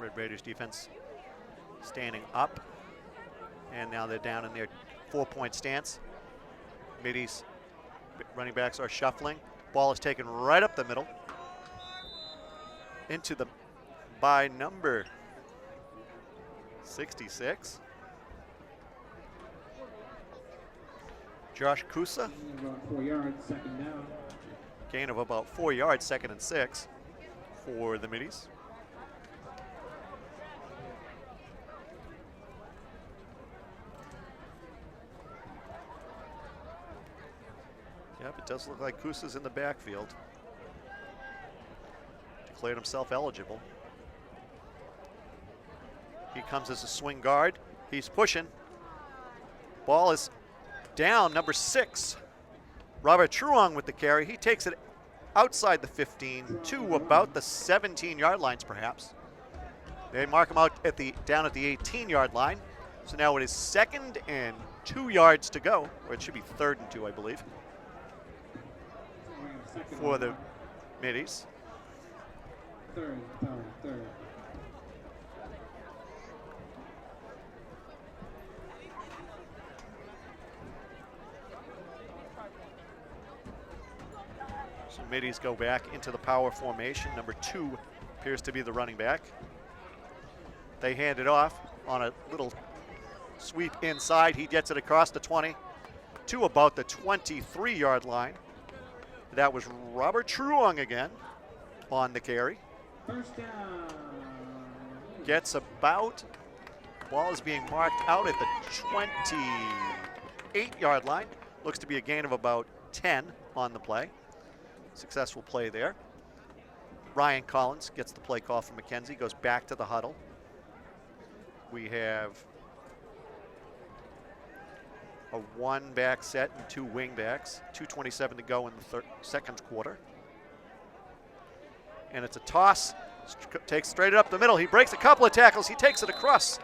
Red Raiders defense standing up, and now they're down in their 4-point stance. Middies running backs are shuffling. Ball is taken right up the middle into the by number 66. Josh Kusa. About 4 yards, second down. Gain of about 4 yards, 2nd and 6 for the Middies. Yep, it does look like Kusa's in the backfield. Declared himself eligible. He comes as a swing guard. He's pushing. Ball is down, number 6. Robert Truong with the carry. He takes it outside the 15 to about the 17-yard lines, perhaps. They mark him out at down at the 18-yard line. So now it is 2nd and 2 yards to go, or it should be 3rd and 2, I believe, for the Middies. Third. So Middies go back into the power formation. Number 2 appears to be the running back. They hand it off on a little sweep inside. He gets it across the 20 to about the 23-yard line. That was Robert Truong again on the carry. First down. Gets about, ball is being marked out at the 28-yard line. Looks to be a gain of about 10 on the play. Successful play there. Ryan Collins gets the play call from McKenzie, goes back to the huddle. We have a 1-back set and 2 wing backs. 2:27 to go in the second quarter. And it's a toss, takes straight up the middle. He breaks a couple of tackles. He takes it across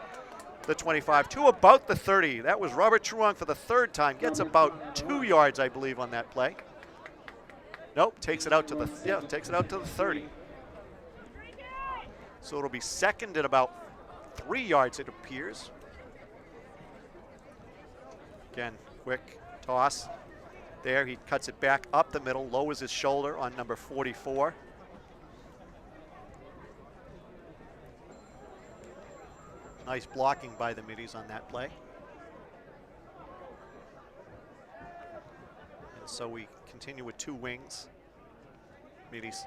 the 25 to about the 30. That was Robert Truong for the 3rd time. Gets about 2 yards, I believe, on that play. Nope, takes it out to the 30. So it'll be second at about 3 yards, it appears. Again, quick toss. There, he cuts it back up the middle, lowers his shoulder on number 44. Nice blocking by the middies on that play. And so we continue with 2 wings. Middies,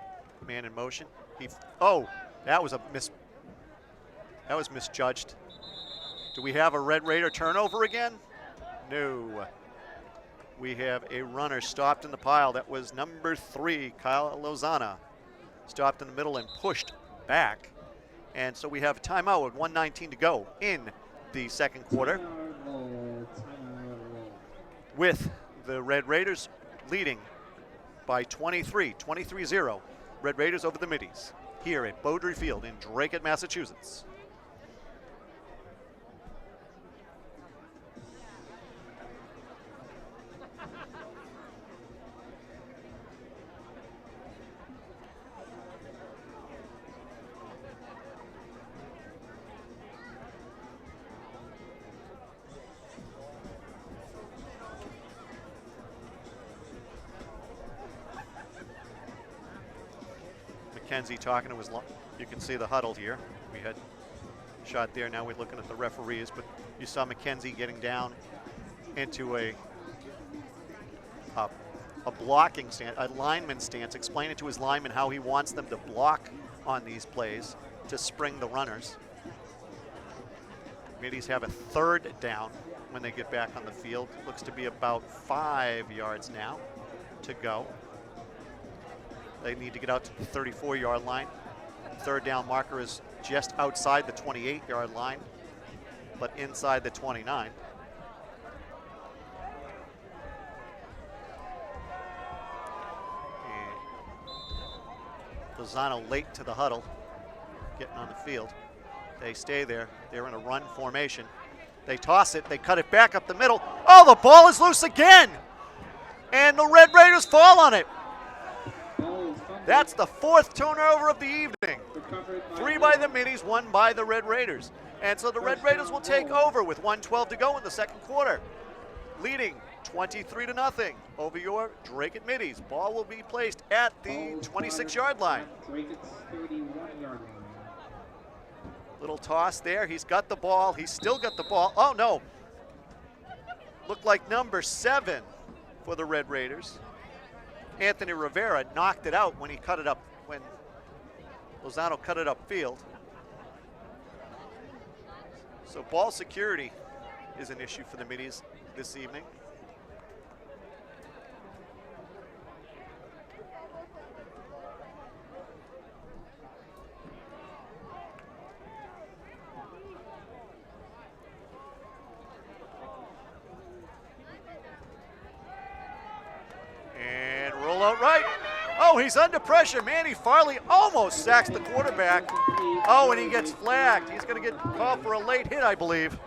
man in motion. That was misjudged. Do we have a Red Raider turnover again? No. We have a runner stopped in the pile. That was number 3, Kyle Lozana. Stopped in the middle and pushed back. And so we have a timeout with 1:19 to go in the second quarter. With the Red Raiders leading by 23-0. Red Raiders over the Middies here at Beaudry Field in Dracut, Massachusetts. McKenzie talking to his, you can see the huddle here. We had a shot there, now we're looking at the referees, but you saw McKenzie getting down into a blocking stance, a lineman stance, explaining to his linemen how he wants them to block on these plays to spring the runners. Middies have a 3rd down when they get back on the field. Looks to be about 5 yards now to go. They need to get out to the 34-yard line. 3rd down marker is just outside the 28-yard line, but inside the 29. And Lozano late to the huddle, getting on the field. They stay there. They're in a run formation. They toss it. They cut it back up the middle. Oh, the ball is loose again! And the Red Raiders fall on it. That's the 4th turnover of the evening. 3 by the Middies, 1 by the Red Raiders. And so the Red Raiders will take over with 1:12 to go in the second quarter, leading 23-0 over your Dracut Middies. Ball will be placed at the 26-yard line. Little toss there. He's got the ball. He's still got the ball. Oh, no. Looked like number 7 for the Red Raiders. Anthony Rivera knocked it out when he cut it up, when Lozano cut it upfield. So ball security is an issue for the Middies this evening. Right. Oh, he's under pressure. Manny Farley almost sacks the quarterback. Oh, and he gets flagged. He's going to get called for a late hit, I believe.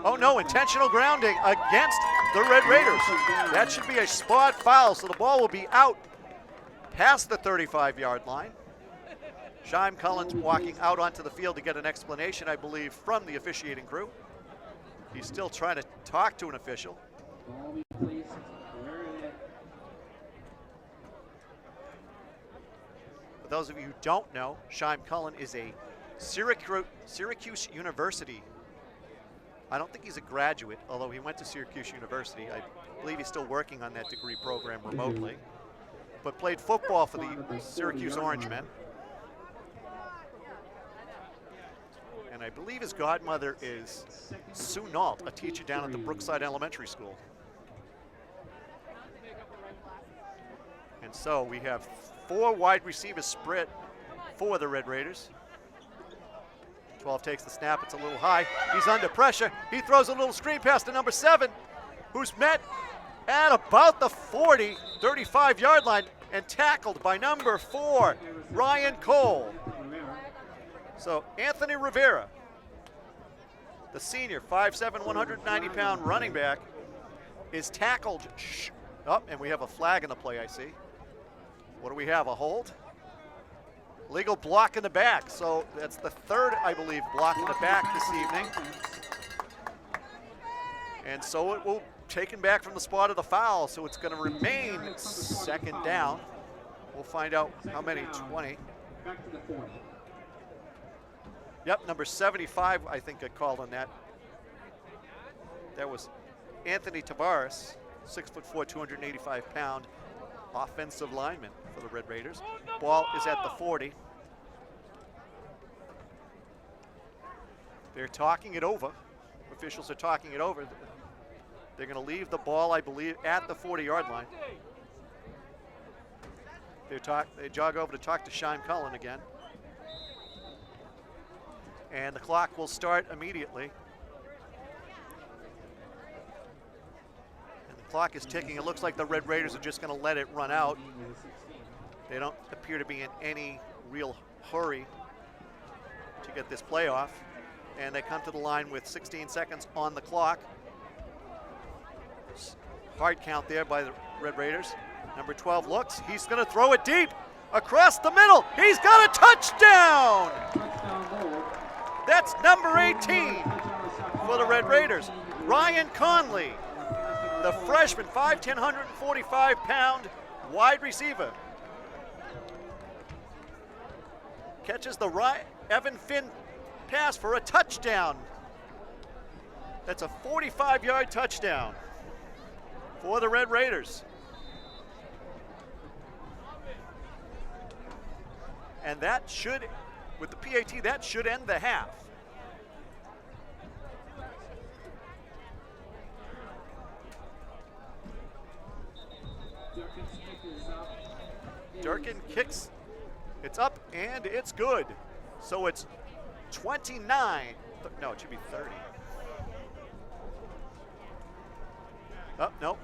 Oh, no, intentional grounding against the Red Raiders. That should be a spot foul, so the ball will be out past the 35-yard line. Shime Collins walking out onto the field to get an explanation, I believe, from the officiating crew. He's still trying to talk to an official. For those of you who don't know, Shime Cullen is a Syracuse University. I don't think he's a graduate, although he went to Syracuse University. I believe he's still working on that degree program remotely, but played football for the Syracuse Orangemen. And I believe his godmother is Sue Nault, a teacher down at the Brookside Elementary School. And so we have 4 wide receivers spread for the Red Raiders. 12 takes the snap, it's a little high. He's under pressure. He throws a little screen pass to number 7, who's met at about the 40, 35-yard line and tackled by number 4, Ryan Cole. So Anthony Rivera, the senior, 5'7", 190-pound running back, is tackled. Oh, and we have a flag in the play, I see. What do we have? A hold? Legal block in the back. So that's the third, I believe, block in the back this evening. And so it will taken back from the spot of the foul. So it's going to remain second down. We'll find out how many. 20. Back to the 40. Yep, number 75, I think, got called on that. That was Anthony Tavares, 6'4", 285-pound offensive lineman for the Red Raiders. Ball is at the 40. They're talking it over. Officials are talking it over. They're going to leave the ball, I believe, at the 40-yard line. They jog over to talk to Shime Cullen again. And the clock will start immediately. And the clock is ticking. It looks like the Red Raiders are just going to let it run out. They don't appear to be in any real hurry to get this play off. And they come to the line with 16 seconds on the clock. Hard count there by the Red Raiders. Number 12 looks. He's going to throw it deep across the middle. He's got a touchdown. That's number 18 for the Red Raiders. Ryan Conley, the freshman, 5'10", 145-pound wide receiver. Catches the Evan Finn pass for a touchdown. That's a 45-yard touchdown for the Red Raiders. And that should, with the PAT, that should end the half. Durkin kicks. It's up and it's good. So it's 29. No, it should be 30. Oh, no.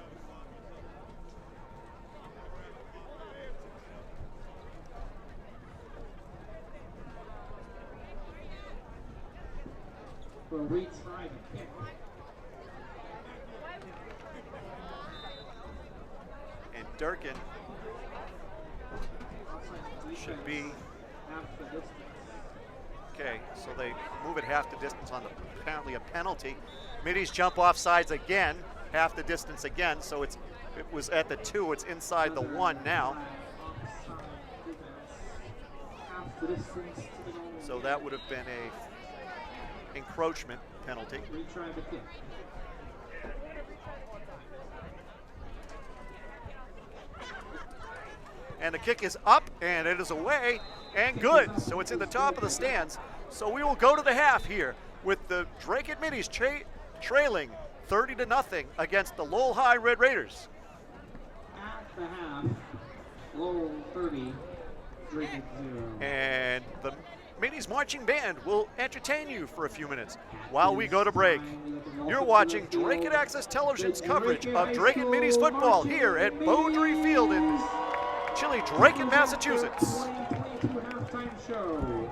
For a retry to kick. And Durkin should be. Half the distance. Okay, so they move it half the distance on apparently a penalty. Middies jump off sides again, half the distance again. So it was at the 2, it's inside the 1 now. So that would have been a encroachment penalty. Retry the kick. And the kick is up, and it is away, and good. So it's in the top of the stands. So we will go to the half here with the Dracut Middies trailing 30-0 against the Lowell High Red Raiders. At the half, Lowell 30, Dracut 0. And the Middies marching band will entertain you for a few minutes while we go to break. You're watching Dracut Access Television's coverage of Dracut Middies football here at Beaudry Field in chilly Dracut, Massachusetts. 2022 halftime show.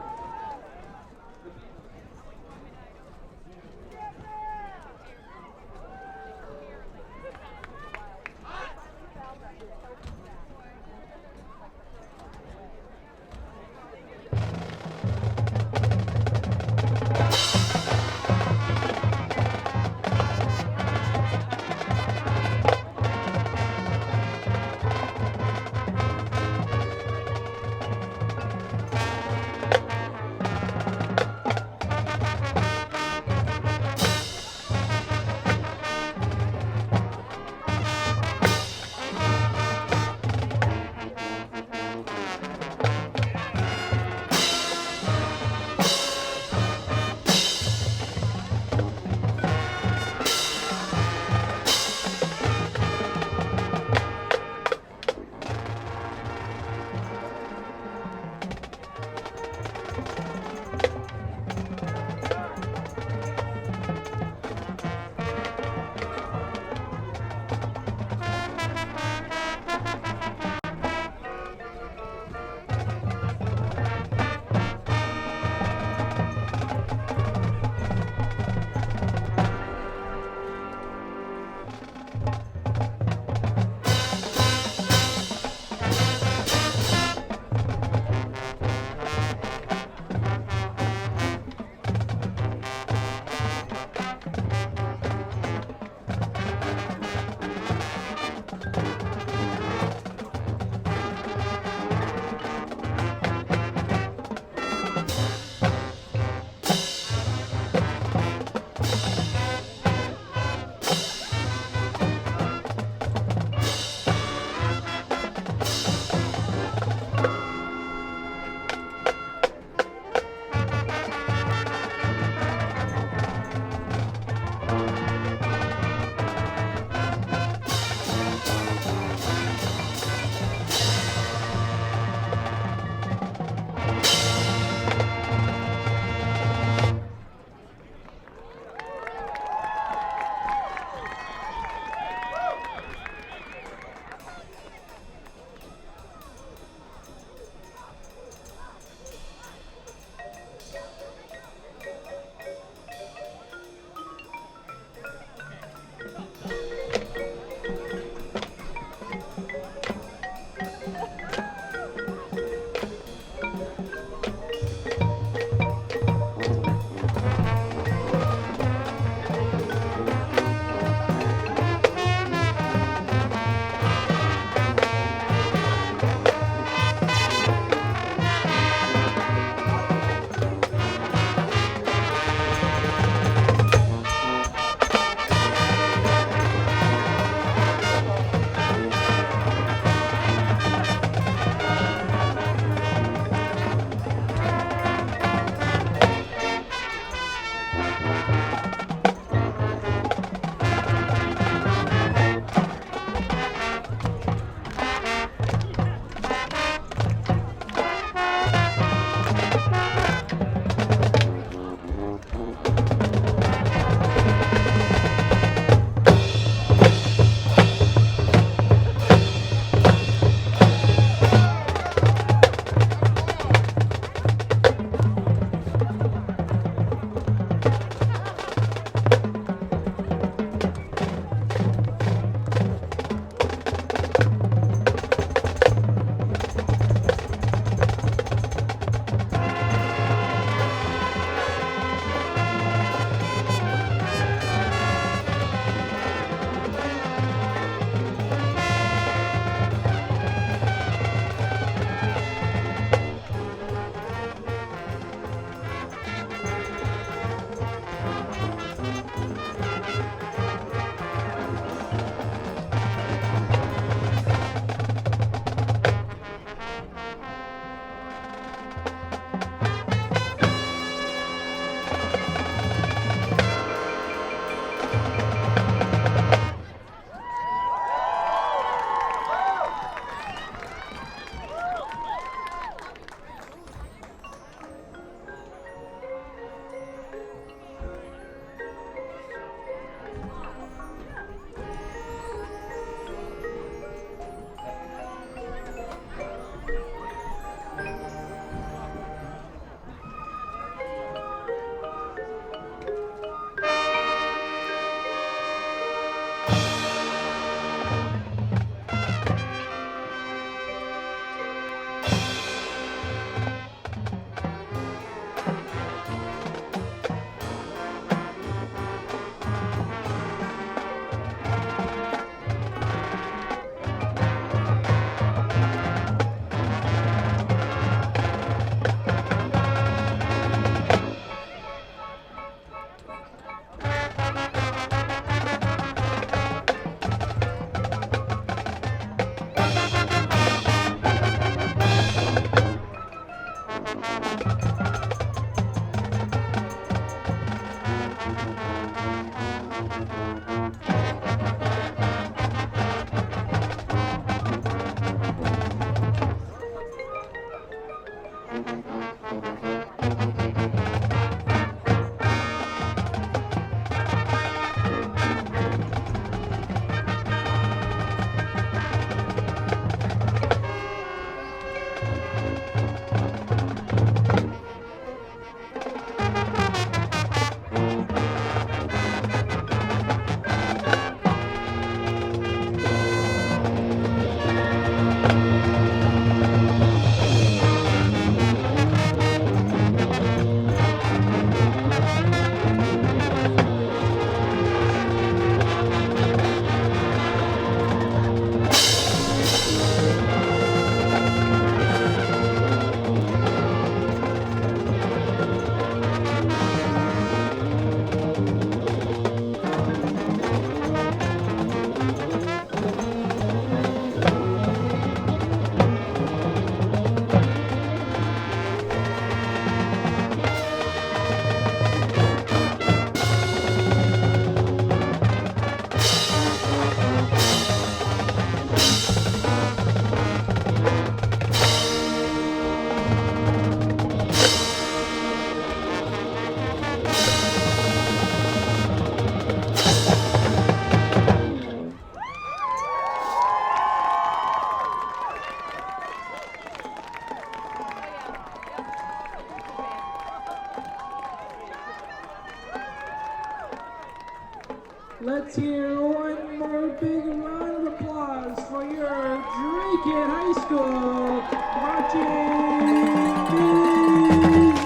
Let's hear one more big round of applause for your Dracut High School marching bees.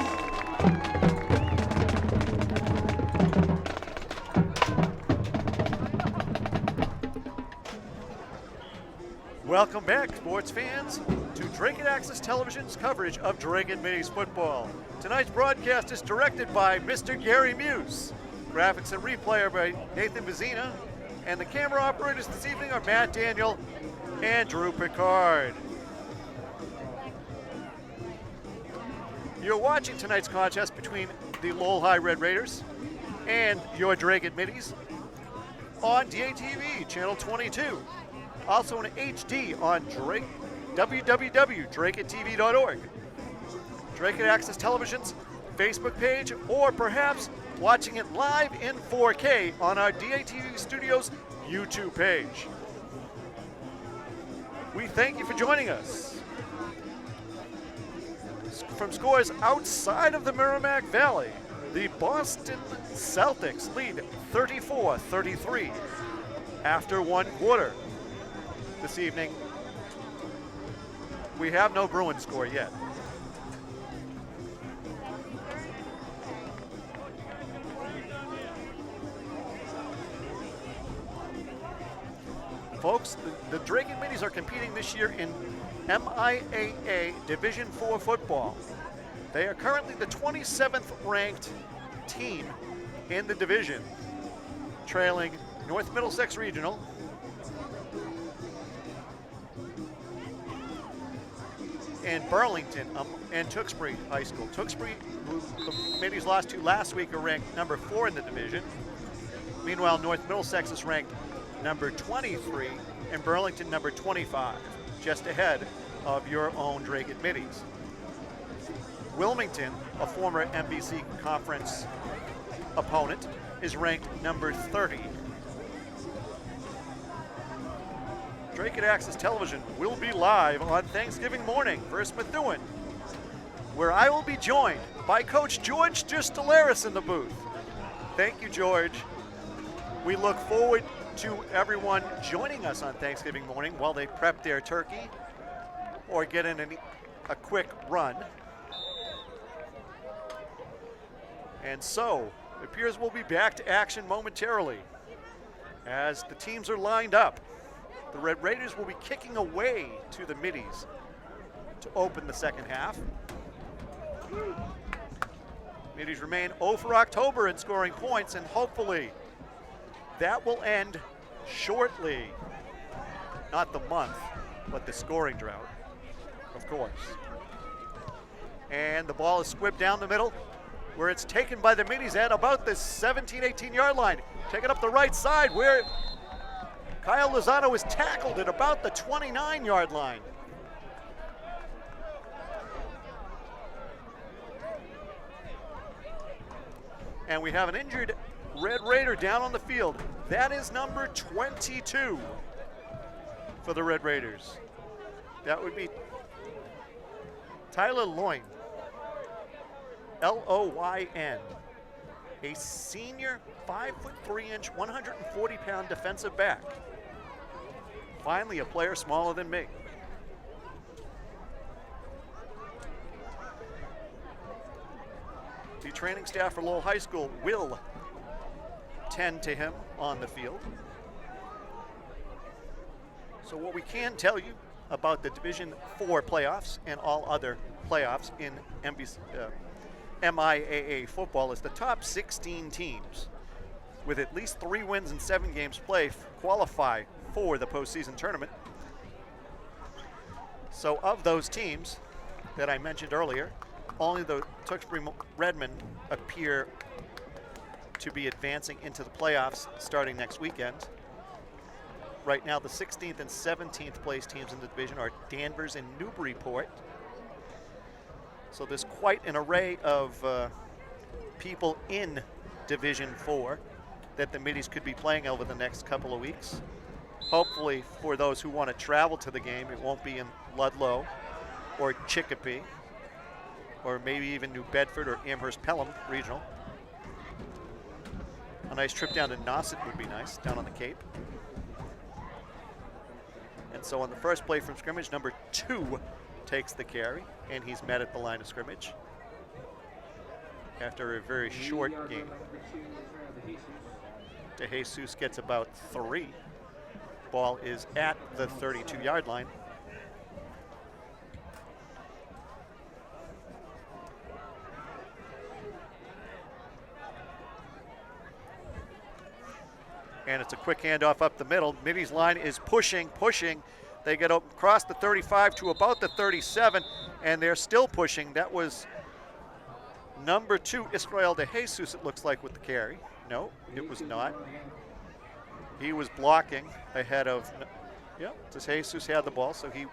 Welcome back, sports fans, to Dracut Access Television's coverage of Dracut Minis football. Tonight's broadcast is directed by Mr. Gary Muse. Graphics and replay are by Nathan Vizina, and the camera operators this evening are Matt Daniel and Drew Picard. You're watching tonight's contest between the Lowell High Red Raiders and your Dracut Minis on DATV, channel 22. Also in HD on www.dracuttv.org. Dracut Access Television's Facebook page, or perhaps watching it live in 4K on our DATV Studios YouTube page. We thank you for joining us. From scores outside of the Merrimack Valley, the Boston Celtics lead 34-33 after one quarter. This evening, we have no Bruin score yet. Folks, the Dracut Minis are competing this year in MIAA Division IV football. They are currently the 27th ranked team in the division, trailing North Middlesex Regional, and Burlington and Tewksbury High School. Tewksbury, who the Minis lost to last week, are ranked number 4 in the division. Meanwhile, North Middlesex is ranked number 23, and Burlington number 25, just ahead of your own Dracut Minis. Wilmington, a former MVC conference opponent, is ranked number 30. Dracut Access Television will be live on Thanksgiving morning versus Methuen, where I will be joined by Coach George Giustolaris in the booth. Thank you, George. We look forward to everyone joining us on Thanksgiving morning while they prep their turkey or get in a quick run. And so, it appears we'll be back to action momentarily as the teams are lined up. The Red Raiders will be kicking away to the Middies to open the second half. Middies remain 0 for October in scoring points, and hopefully that will end shortly. Not the month, but the scoring drought, of course. And the ball is squibbed down the middle, where it's taken by the Middies at about the 17, 18-yard line. Taken up the right side, where Kyle Lozano is tackled at about the 29-yard line. And we have an injured Red Raider down on the field. That is number 22 for the Red Raiders. That would be Tyler Loyn, L-O-Y-N, a senior 5'3", 140-pound defensive back. Finally, a player smaller than me. The training staff for Lowell High School will tend to him on the field. So what we can tell you about the Division IV playoffs and all other playoffs in MIAA football is the top 16 teams with at least 3 wins and 7 games played qualify for the postseason tournament. So of those teams that I mentioned earlier, only the Tewksbury Redmen appear to be advancing into the playoffs starting next weekend. Right now, the 16th and 17th place teams in the division are Danvers and Newburyport. So there's quite an array of people in Division IV that the Middies could be playing over the next couple of weeks. Hopefully, for those who want to travel to the game, it won't be in Ludlow or Chicopee, or maybe even New Bedford or Amherst Pelham Regional. A nice trip down to Nauset would be nice, down on the Cape. And so on the first play from scrimmage, number 2 takes the carry, and he's met at the line of scrimmage after a very short game. DeJesus gets about 3. Ball is at the 32-yard line. And it's a quick handoff up the middle. Middy's line is pushing. They get across the 35 to about the 37, and they're still pushing. That was number 2, Israel DeJesus, it looks like, with the carry. No, it was not. He was blocking ahead of, DeJesus had the ball, so he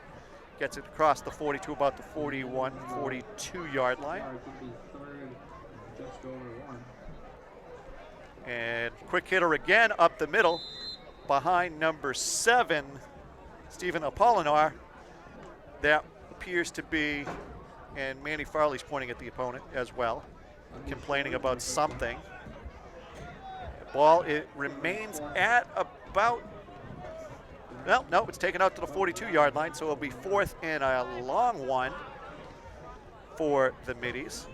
gets it across the 40 to about the 41, 42-yard line. And quick hitter again up the middle behind number 7, Stephen Apolinar. That appears to be, and Manny Farley's pointing at the opponent as well, complaining about something. The ball, it remains at about, well, no, it's taken out to the 42-yard line, so it'll be 4th and a long one for the Middies.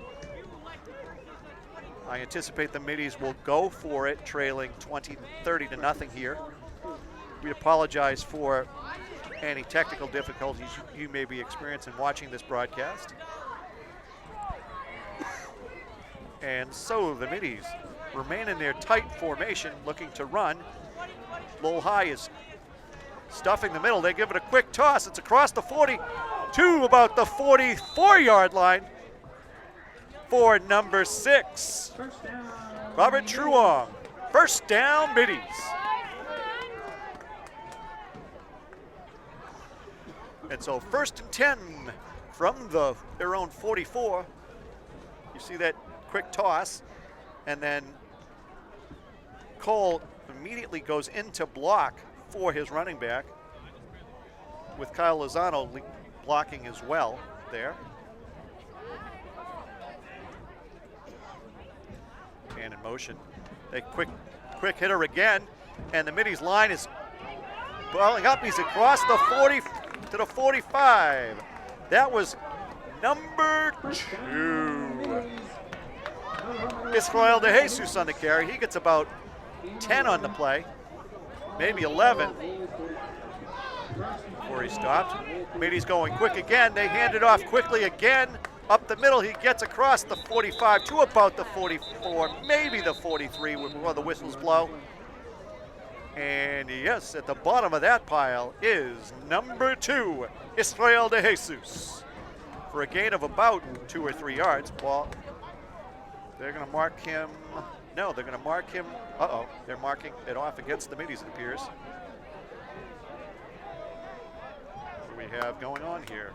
I anticipate the Middies will go for it, trailing 30 to nothing here. We apologize for any technical difficulties you may be experiencing watching this broadcast. And so the Middies remain in their tight formation, looking to run. Lowell High is stuffing the middle. They give it a quick toss. It's across the 40 to about the 44-yard line for number 6, Robert Truong. First down, Middies. And so 1st and 10 from their own 44. You see that quick toss, and then Cole immediately goes into block for his running back, with Kyle Lozano blocking as well there. And in motion. A quick hitter again, and the Middies line is balling up. He's across the 40 to the 45. That was number 2. Israel DeJesus on the carry. He gets about 10 on the play, maybe 11 before he stopped. Middies going quick again. They hand it off quickly again. Up the middle, he gets across the 45 to about the 44, maybe the 43 before the whistles blow. And yes, at the bottom of that pile is number 2, Israel DeJesus, for a gain of about 2 or 3 yards. Well, they're going to mark him. No, they're going to mark him. They're marking it off against the Middies, it appears. What do we have going on here?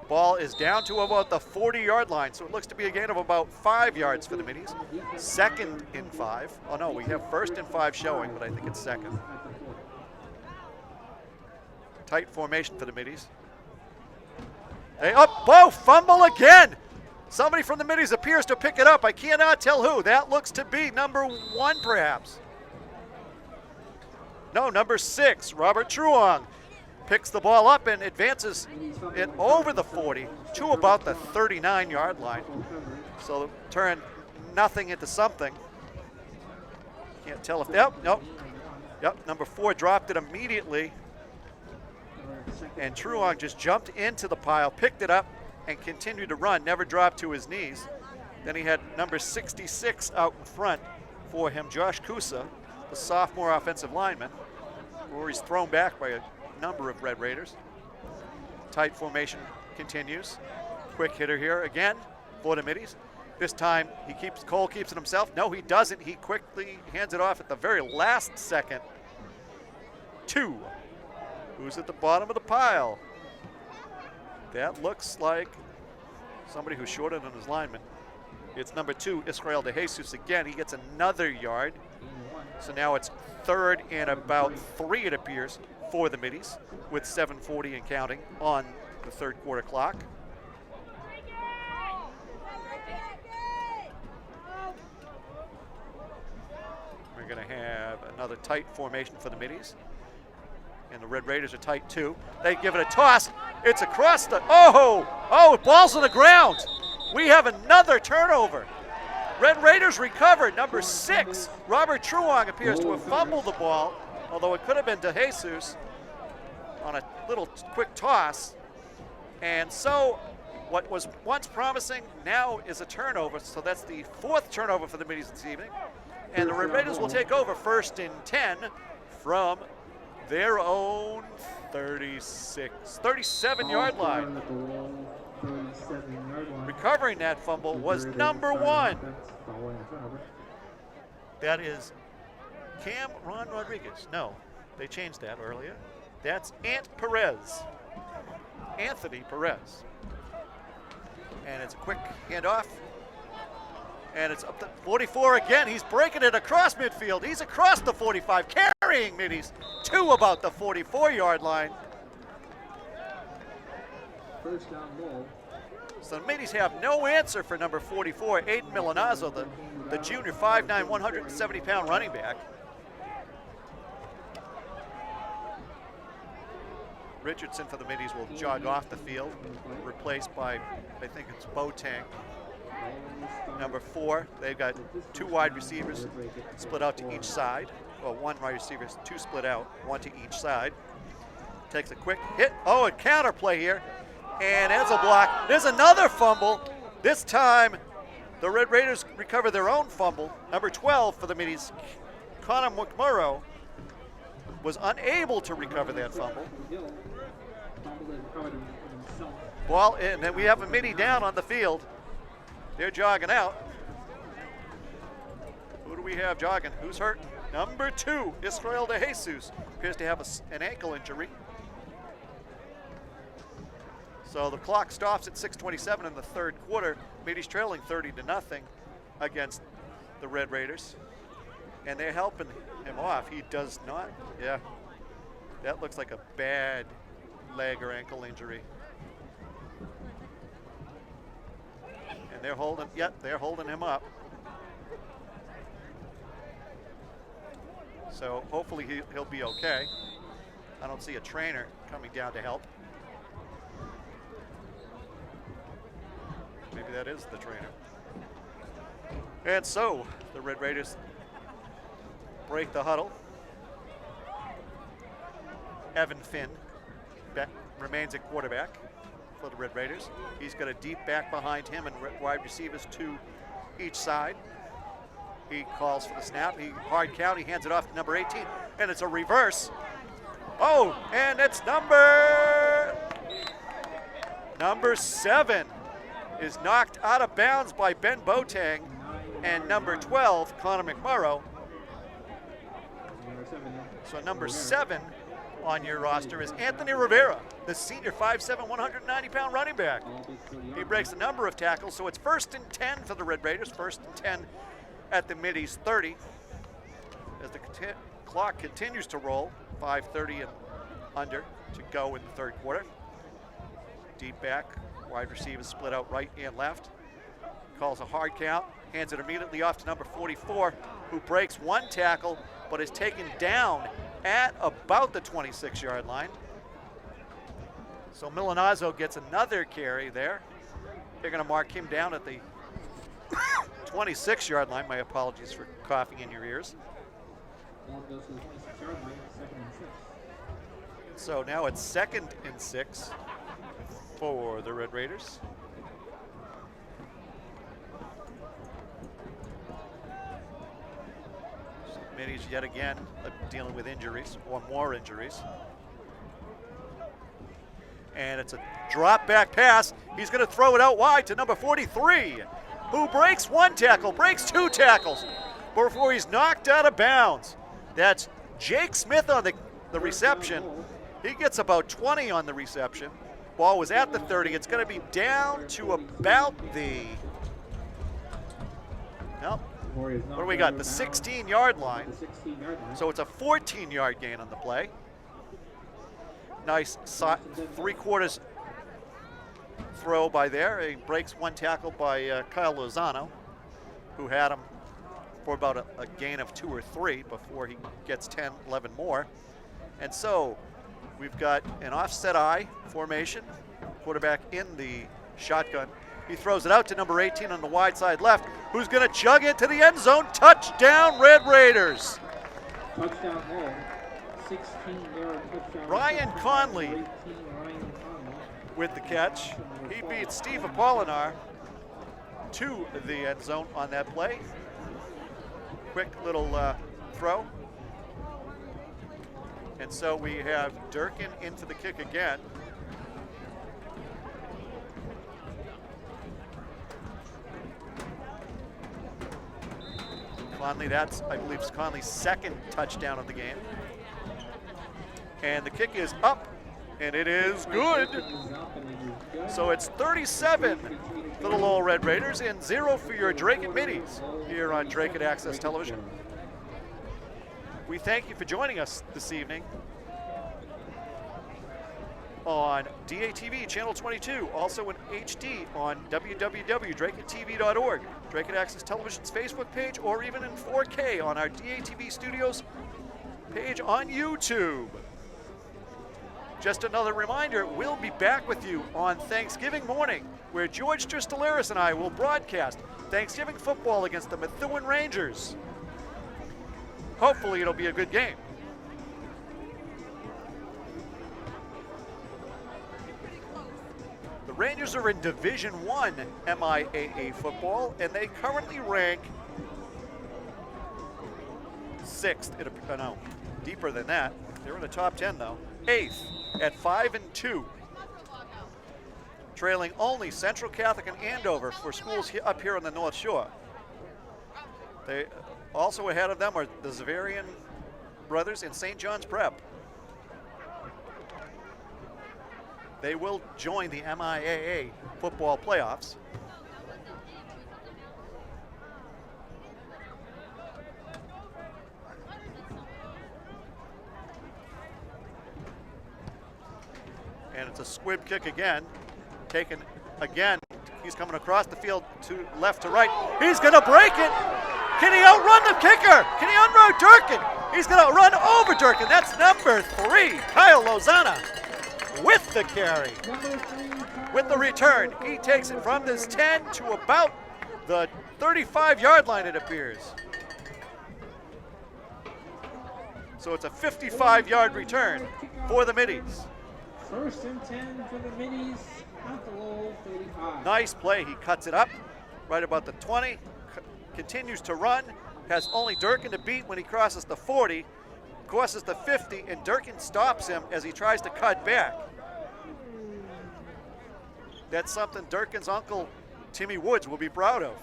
Ball is down to about the 40-yard line, so it looks to be a gain of about 5 yards for the Middies. 2nd and 5. Oh no, we have 1st and 5 showing, but I think it's 2nd. Tight formation for the Middies. Fumble again! Somebody from the Middies appears to pick it up. I cannot tell who. That looks to be number 1, perhaps. No, number 6, Robert Truong. Picks the ball up and advances it over the 40 to about the 39-yard line. So turn nothing into something. Can't tell if, number 4 dropped it immediately. And Truong just jumped into the pile, picked it up, and continued to run, never dropped to his knees. Then he had number 66 out in front for him, Josh Kusa, the sophomore offensive lineman, where he's thrown back by a number of Red Raiders. Tight formation continues. Quick hitter here again for the Middies. This time Cole keeps it himself. No, he doesn't. He quickly hands it off at the very last second to who's at the bottom of the pile. That looks like somebody who's shorter than his lineman. It's number 2, Israel DeJesus again. He gets another yard. So now it's 3rd and about 3, it appears, for the Middies, with 7:40 and counting on the 3rd quarter clock. going to have another tight formation for the Middies. And the Red Raiders are tight too. They give it a toss. It's across the, ball's on the ground. We have another turnover. Red Raiders recovered. Number 6, Robert Truong appears to have fumbled the ball, although it could have been DeJesus on a little quick toss. And so what was once promising now is a turnover. So that's the 4th turnover for the Middies this evening. And the Red Raiders will take over 1st and 10 from their own 37-yard line. Recovering that fumble was number 1. That is Ron Rodriguez. No, they changed that earlier. That's Anthony Perez. And it's a quick handoff. And it's up to 44 again. He's breaking it across midfield. He's across the 45, carrying Middies to about the 44-yard line. First down goal. So the Middies have no answer for number 44, Aiden Milanazzo, the junior 5'9", 170-pound running back. Richardson for the Middies will jog off the field, replaced by, I think it's Boateng. Number 4, they've got 2 wide receivers split out to each side. Well, 1 wide receiver, 2 split out, 1 to each side. Takes a quick hit. Oh, a counter play here. And as a block, there's another fumble. This time, the Red Raiders recover their own fumble. Number 12 for the Middies, Connor McMurrow, was unable to recover that fumble. Ball, and then we have a Middie down on the field. They're jogging out. Who do we have jogging? Who's hurt? Number 2, Israel DeJesus, appears to have an ankle injury. So the clock stops at 6:27 in the 3rd quarter. Middies trailing 30-0 against the Red Raiders. And they're helping him off. He does not, yeah. That looks like a bad leg or ankle injury. And they're holding, they're holding him up. So hopefully he'll be okay. I don't see a trainer coming down to help. Maybe that is the trainer. And so the Red Raiders break the huddle. Evan Finn remains at quarterback for the Red Raiders. He's got a deep back behind him and wide receivers to each side. He calls for the snap. Hard count. He hands it off to number 18, and it's a reverse. Oh, and it's number 7 is knocked out of bounds by Ben Boateng, and number 12, Connor McMurrow. So number 7 on your roster is Anthony Rivera, the senior 5'7", 190-pound running back. He breaks a number of tackles, so it's 1st and 10 for the Red Raiders, 1st and 10 at the Middies 30. As the clock continues to roll, 5:30 and under to go in the 3rd quarter. Deep back, wide receivers split out right and left. Calls a hard count, hands it immediately off to number 44, who breaks 1 tackle, but is taken down at about the 26-yard line. So Milanazzo gets another carry there. They're going to mark him down at the 26-yard line. My apologies for coughing in your ears. So now it's 2nd and 6 for the Red Raiders. Middies yet again dealing with injuries, or more injuries. And it's a drop back pass. He's going to throw it out wide to number 43, who breaks 1 tackle, breaks 2 tackles before he's knocked out of bounds. That's Jake Smith on the reception. He gets about 20 on the reception. Ball was at the 30. It's going to be down to about the, what do we got? The 16-yard line. So it's a 14-yard gain on the play. Nice 3/4 throw by there. He breaks 1 tackle by Kyle Lozano, who had him for about a gain of 2 or 3 before he gets 10, 11 more. And so we've got an offset I formation, quarterback in the shotgun. He throws it out to number 18 on the wide side left, who's going to jug into the end zone. Touchdown, Red Raiders. Touchdown Lowell. 16-yard touchdown. Ryan Conley 18, Ryan Conley. with the catch. He beats Steve Apolinar to the end zone on that play. Quick little throw. And so we have Durkin in for the kick again. Conley, that's, I believe, Conley's second touchdown of the game. And the kick is up, and it is good. So it's 37 for the Lowell Red Raiders and 0 for your Dracut Middies here on Dracut Access Television. We thank you for joining us this evening on DATV Channel 22, also in HD on www.dracuttv.org, Dracut Access Television's Facebook page, or even in 4K on our DATV Studios page on YouTube. Just another reminder, we'll be back with you on Thanksgiving morning, where George Tristolaris and I will broadcast Thanksgiving football against the Methuen Rangers. Hopefully it'll be a good game. The Rangers are in Division I MIAA football, and they currently rank 6th. No, deeper than that. They're in the top 10 though. 8th at 5-2. Trailing only Central Catholic and Andover for schools up here on the North Shore. They also ahead of them are the Zavarian brothers in St. John's Prep. They will join the MIAA football playoffs. And it's a squib kick again, taken again. He's coming across the field to left to right. He's going to break it. Can he outrun the kicker? Can he outrun Durkin? He's going to run over Durkin. That's number 3, Kyle Lozana, with the carry. With the return, he takes it from this 10 to about the 35-yard line, it appears. So it's a 55-yard return for the Middies. 1st and 10 for the Middies at the Lowell 35. Nice play. He cuts it up right about the 20, continues to run, has only Durkin to beat when he crosses the 40, crosses the 50, and Durkin stops him as he tries to cut back. That's something Durkin's uncle, Timmy Woods, will be proud of.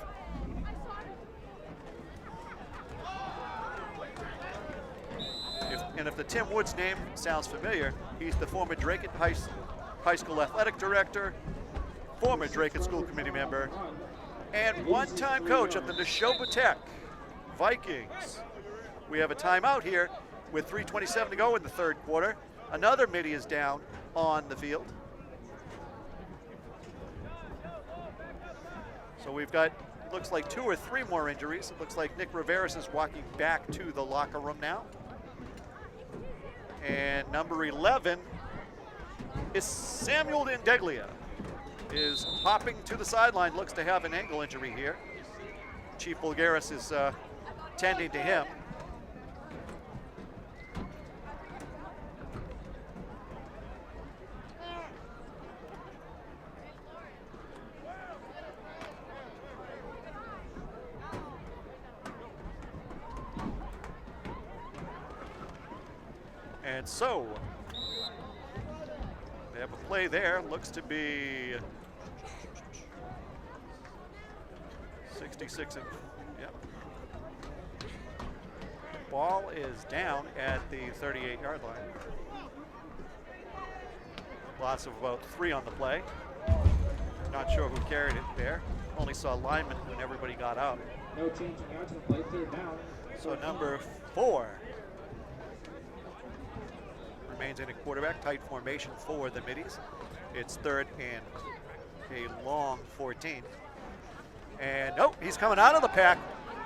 If the Tim Woods name sounds familiar, he's the former Dracut High School athletic director, former Dracut School Committee member, and one-time coach of the Neshoba Tech Vikings. We have a timeout here with 3:27 to go in the third quarter. Another Middie is down on the field. So we've got, looks like 2 or 3 more injuries. It looks like Nick Riveras is walking back to the locker room now. And number 11 is Samuel Indeglia, is hopping to the sideline, looks to have an ankle injury here. Chief Bulgaris is tending to him. And so, they have a play there, looks to be 66, and yep. Ball is down at the 38-yard line. Loss of about 3 on the play. Not sure who carried it there. Only saw linemen when everybody got out. No change in yards in the play, 3rd down. So number 4 remains in a quarterback tight formation for the Middies. It's 3rd and a long 14. And he's coming out of the pack.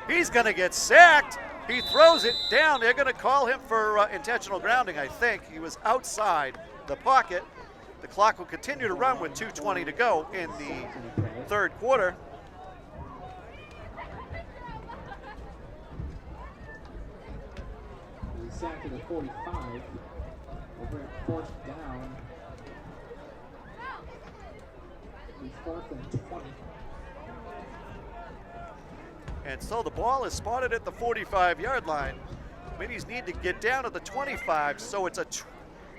He's going to get sacked. He throws it down. They're going to call him for intentional grounding, I think. He was outside the pocket. The clock will continue to run with 2:20 to go in the third quarter. He's sacked at the 45. Over at fourth down. He's 4th and 20. And so the ball is spotted at the 45-yard line. Middies need to get down to the 25, so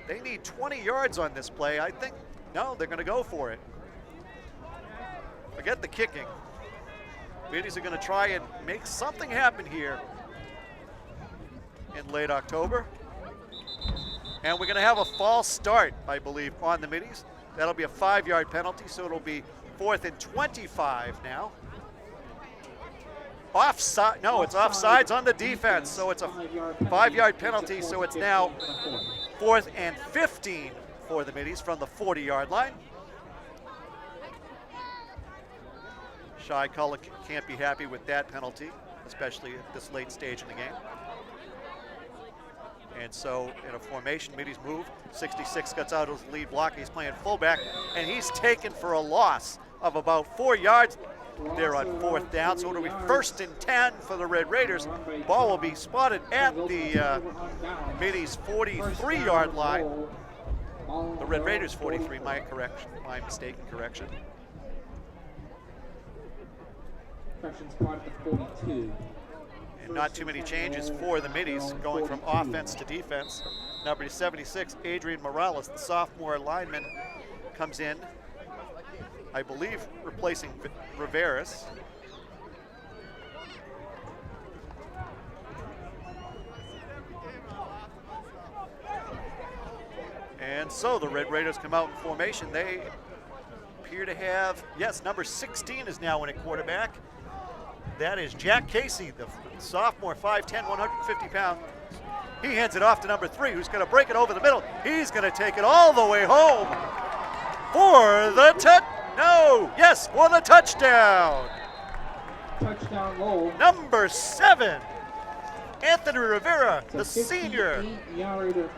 they need 20 yards on this play. I think, no, they're going to go for it. Forget the kicking. Middies are going to try and make something happen here in late October. And we're going to have a false start, I believe, on the Middies. That'll be a 5-yard penalty, so it'll be 4th and 25 now. Offside, no, it's offsides on the defense, so it's a 5-yard penalty, so it's now 4th and 15 for the Middies from the 40-yard line. Shy Cullen can't be happy with that penalty, especially at this late stage in the game. And so in a formation, Middies move. 66 gets out of his lead block. He's playing fullback, and he's taken for a loss of about 4 yards. They're on 4th down, so it'll be 1st and 10 for the Red Raiders. Ball will be spotted at the Middies 43-yard line. The Red Raiders 43, my mistaken correction. Correction spot at the 42. And not too many changes for the Middies going from offense to defense. Number 76, Adrian Morales, the sophomore lineman, comes in, I believe, replacing Riveras. And so the Red Raiders come out in formation. They appear to have, yes, number 16 is now in at quarterback. That is Jack Casey, the sophomore, 5'10", 150 pounds. He hands it off to number 3, who's going to break it over the middle. He's going to take it all the way home for the for the touchdown. Touchdown Lowell. Number 7, Anthony Rivera, the senior,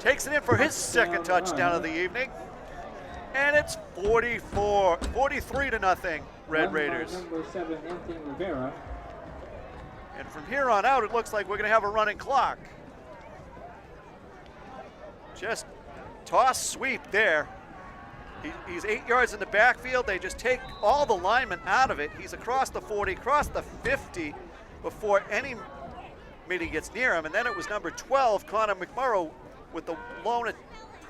takes it in for his second touchdown of the evening. And it's 43 to nothing, Red Raiders. Number 7, Anthony Rivera. And from here on out, it looks like we're going to have a running clock. Just toss sweep there. He's 8 yards in the backfield. They just take all the linemen out of it. He's across the 40, across the 50 before any Middie gets near him. And then it was number 12, Connor McMurrow, with the lone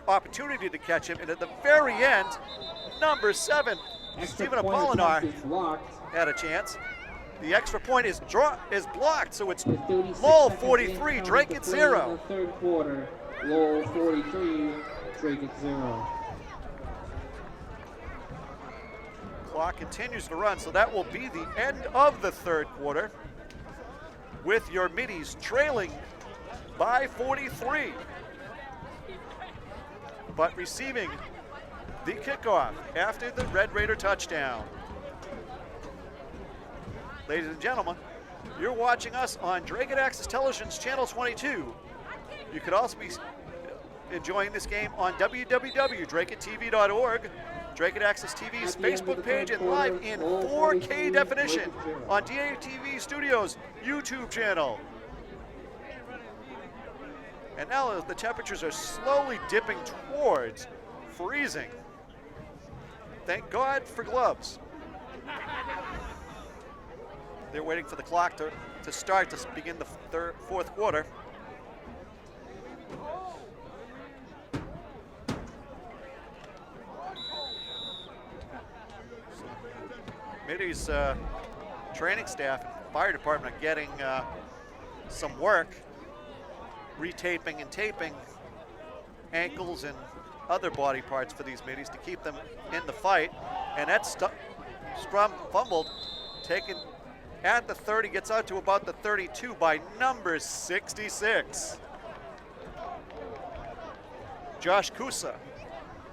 opportunity to catch him. And at the very end, number 7, Stephen Apolinar had a chance. The extra point is blocked, so it's Lowell 43, Dracut 0. In the third quarter, Lowell 43, Dracut 0. Clock continues to run, so that will be the end of the third quarter, with your Middies trailing by 43, but receiving the kickoff after the Red Raider touchdown. Ladies and gentlemen, you're watching us on Dracut Access Television's Channel 22. You could also be enjoying this game on www.dracuttv.org, Dracut Access TV's Facebook page, and live in 4K definition on DATV Studios' YouTube channel. And now the temperatures are slowly dipping towards freezing. Thank God for gloves. They're waiting for the clock to start to begin the fourth quarter. Middies training staff and fire department are getting some work, retaping and taping ankles and other body parts for these Middies to keep them in the fight. And that's Strum fumbled, taken at the 30, gets out to about the 32 by number 66, Josh Kusa.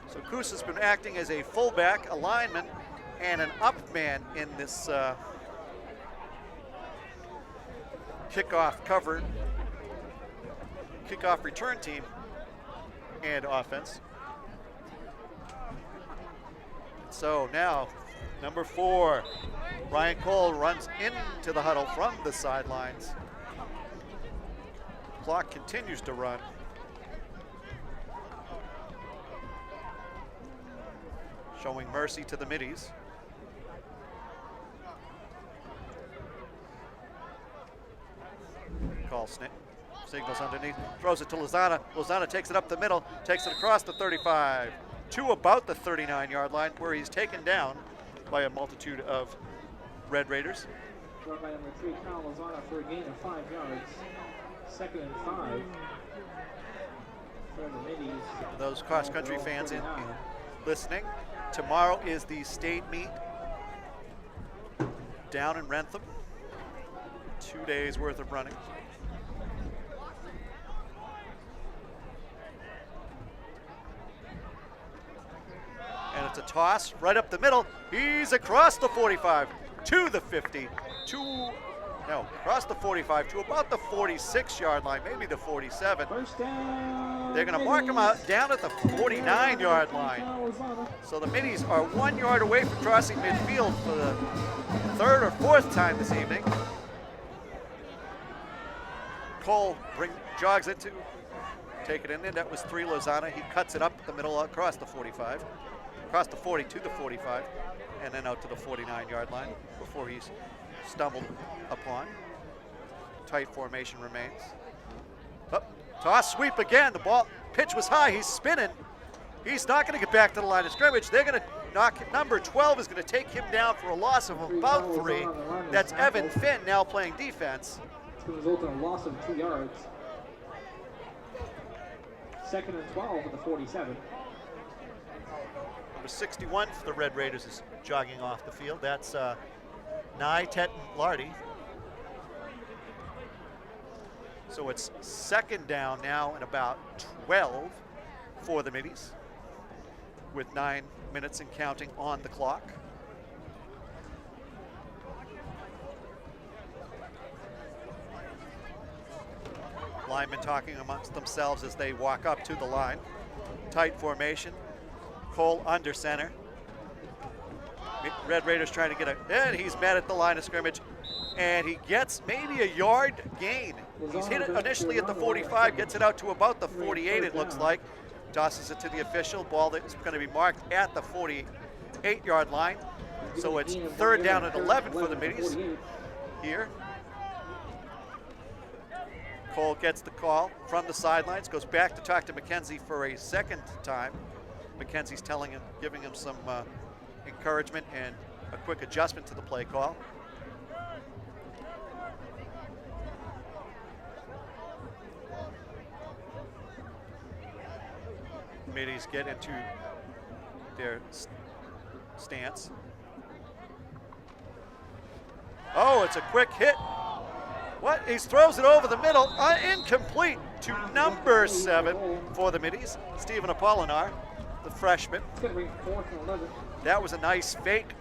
So Kusa's been acting as a fullback, a lineman, and an up man in this kickoff return team and offense. So now, number 4, Ryan Cole runs into the huddle from the sidelines. Clock continues to run. Showing mercy to the middies. Call signals underneath, throws it to Lozana. Lozana takes it up the middle, takes it across the 35 to about the 39-yard line, where he's taken down by a multitude of Red Raiders. Brought by number 3, Kyle Lozana, for a gain of 5 yards. 2nd and 5 for the middies. Those cross-country fans listening, tomorrow is the state meet down in Rentham. 2 days worth of running. And it's a toss right up the middle. He's across the 45 to the 50, across the 45 to about the 46-yard line, maybe the 47. First down. They're going to mark him out down at the 49-yard line. So the middies are 1 yard away from crossing midfield for the 3rd or 4th time this evening. Cole jogs it to take it in there. That was 3, Lozana. He cuts it up the middle across the 45, across the 40 to the 45, and then out to the 49-yard line before he's stumbled upon. Tight formation remains. Toss, sweep again. The ball pitch was high. He's spinning. He's not going to get back to the line of scrimmage. They're going to knock. Number 12 is going to take him down for a loss of about 3. That's Evan Finn now playing defense. It's going to result in a loss of 2 yards. 2nd and 12 at the 47. Number 61 for the Red Raiders is jogging off the field. That's Nye Tetten Lardy. So it's 2nd down now and about 12 for the middies, with 9 minutes and counting on the clock. Linemen talking amongst themselves as they walk up to the line. Tight formation. Cole under center. Red Raiders trying to get and he's met at the line of scrimmage, and he gets maybe a yard gain. He's hit it initially at the 45, gets it out to about the 48, it looks like. Tosses it to the official. Ball that's going to be marked at the 48-yard line. So it's 3rd down and 11 for the middies here. Cole gets the call from the sidelines, goes back to talk to McKenzie for a 2nd time. McKenzie's giving him some encouragement and a quick adjustment to the play call. Middies get into their stance. Oh, it's a quick hit. What? He throws it over the middle, incomplete to number 7 for the middies, Stephen Apolinar, the freshman. That was a nice fake.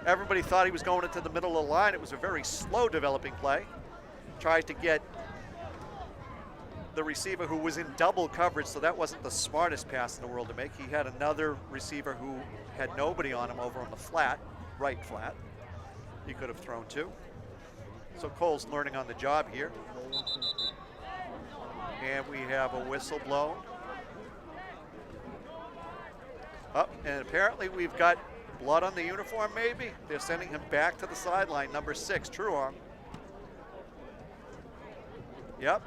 Everybody thought he was going into the middle of the line. It was a very slow developing play. Tries to get the receiver who was in double coverage, so that wasn't the smartest pass in the world to make. He had another receiver who had nobody on him over on the flat, right flat. He could have thrown to. So Cole's learning on the job here. And we have a whistle blown. And apparently we've got blood on the uniform, maybe. They're sending him back to the sideline, number 6, Truong. Yep.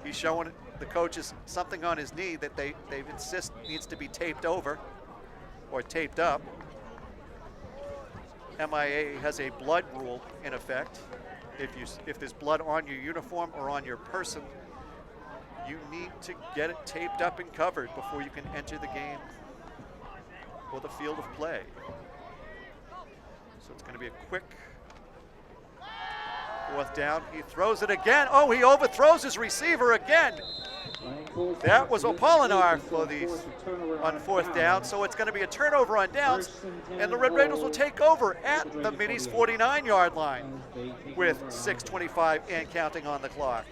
He's showing the coaches something on his knee that they insist needs to be taped over or taped up. MIA has a blood rule in effect. If there's blood on your uniform or on your person, you need to get it taped up and covered before you can enter the game or the field of play. So it's going to be a quick 4th down. He throws it again. Oh, he overthrows his receiver again. That was Apollinar for the on fourth down, so it's going to be a turnover on downs, and the Red Raiders will take over at the Middies 49-yard line with 6:25 and counting on the clock.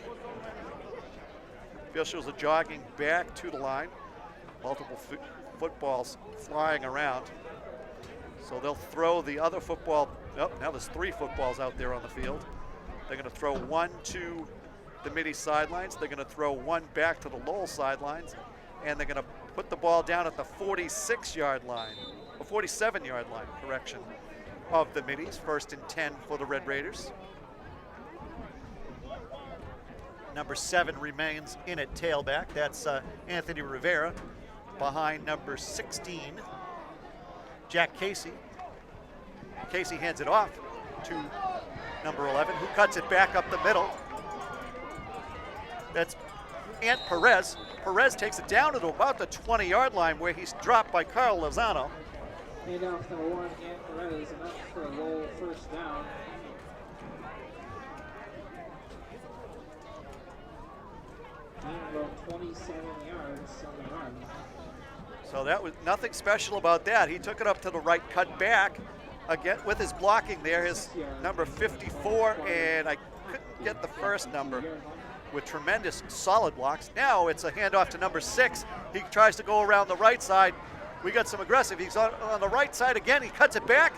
Officials are jogging back to the line. Multiple footballs flying around. So they'll throw the other football. Oh, now there's 3 footballs out there on the field. They're going to throw one to the Middies sidelines. They're going to throw one back to the Lowell sidelines. And they're going to put the ball down at the 46-yard line, or 47-yard line, correction, of the Middies. 1st and 10 for the Red Raiders. Number 7 remains in at tailback. That's Anthony Rivera. Behind number 16, Jack Casey. Casey hands it off to number 11, who cuts it back up the middle. That's Ant Perez. Perez takes it down to about the 20-yard line where he's dropped by Carl Lozano. Handoff number 1, Ant Perez, and that's for a Lowell 1st down. Gain about 27 yards on the run. So that was nothing special about that. He took it up to the right, cut back. Again, with his blocking there, his number 54, and I couldn't get the first number, with tremendous solid blocks. Now it's a handoff to number 6. He tries to go around the right side. We got some aggressive. He's on the right side again. He cuts it back,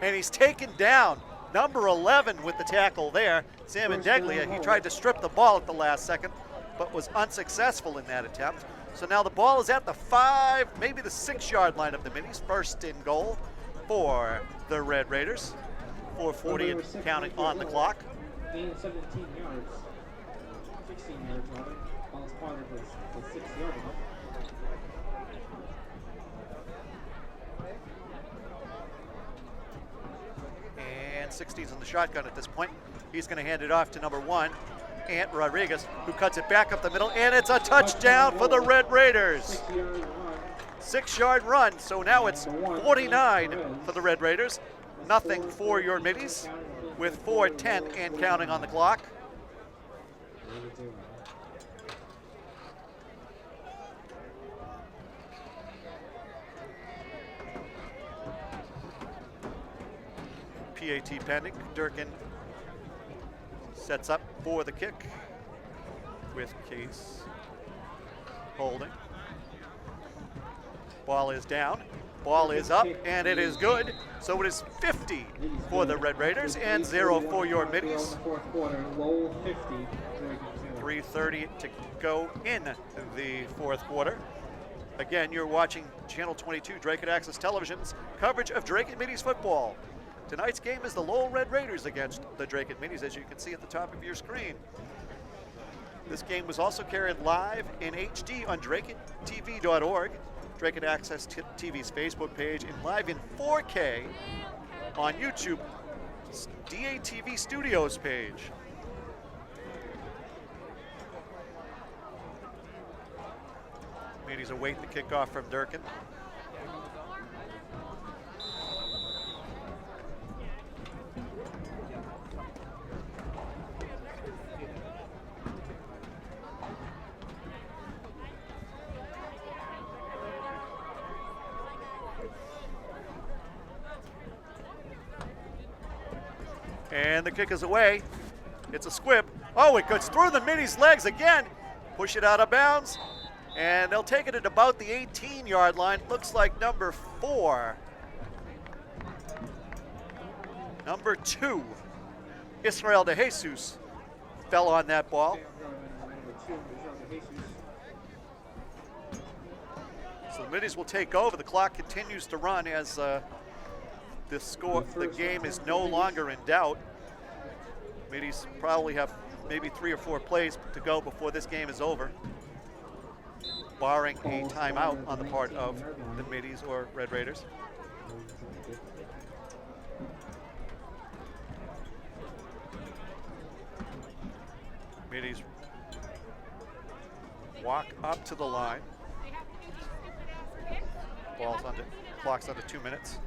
and he's taken down. Number 11 with the tackle there, Sam Indeglia. He tried to strip the ball at the last second, but was unsuccessful in that attempt. So now the ball is at the 5, maybe the 6-yard line of the Middies. 1st and goal for the Red Raiders. 4:40 and counting on the clock. Gain 17 yards. 16 yards rather. Ball is part of the 6-yard line. And 16's in the shotgun at this point. He's going to hand it off to number 1, Ant Rodriguez, who cuts it back up the middle, and it's a touchdown for the Red Raiders. 6-yard run, so now it's 49 for the Red Raiders. Nothing for your Middies with 4:10 and counting on the clock. PAT pending. Durkin sets up for the kick with Case holding. Ball is down, ball is up, and it is good. So it is 50 for the Red Raiders and 0 for your Middies. 3:30 to go in the 4th quarter. Again, you're watching Channel 22, Dracut Access Television's coverage of Dracut Middies football. Tonight's game is the Lowell Red Raiders against the Dracut Middies, as you can see at the top of your screen. This game was also carried live in HD on DracutTV.org, Dracut Access TV's Facebook page, and live in 4K on YouTube, DATV Studios page. Middies await the kickoff from Durkin. And the kick is away. It's a squib. Oh, it goes through the Middies' legs again. Push it out of bounds. And they'll take it at about the 18-yard line. Looks like number 4. Number 2, Israel De Jesus, fell on that ball. So the Middies will take over. The clock continues to run as the game is no longer in doubt. Middies probably have maybe 3 or 4 plays to go before this game is over, barring a timeout on the part of the Middies or Red Raiders. Middies walk up to the line. Clock's under 2 minutes.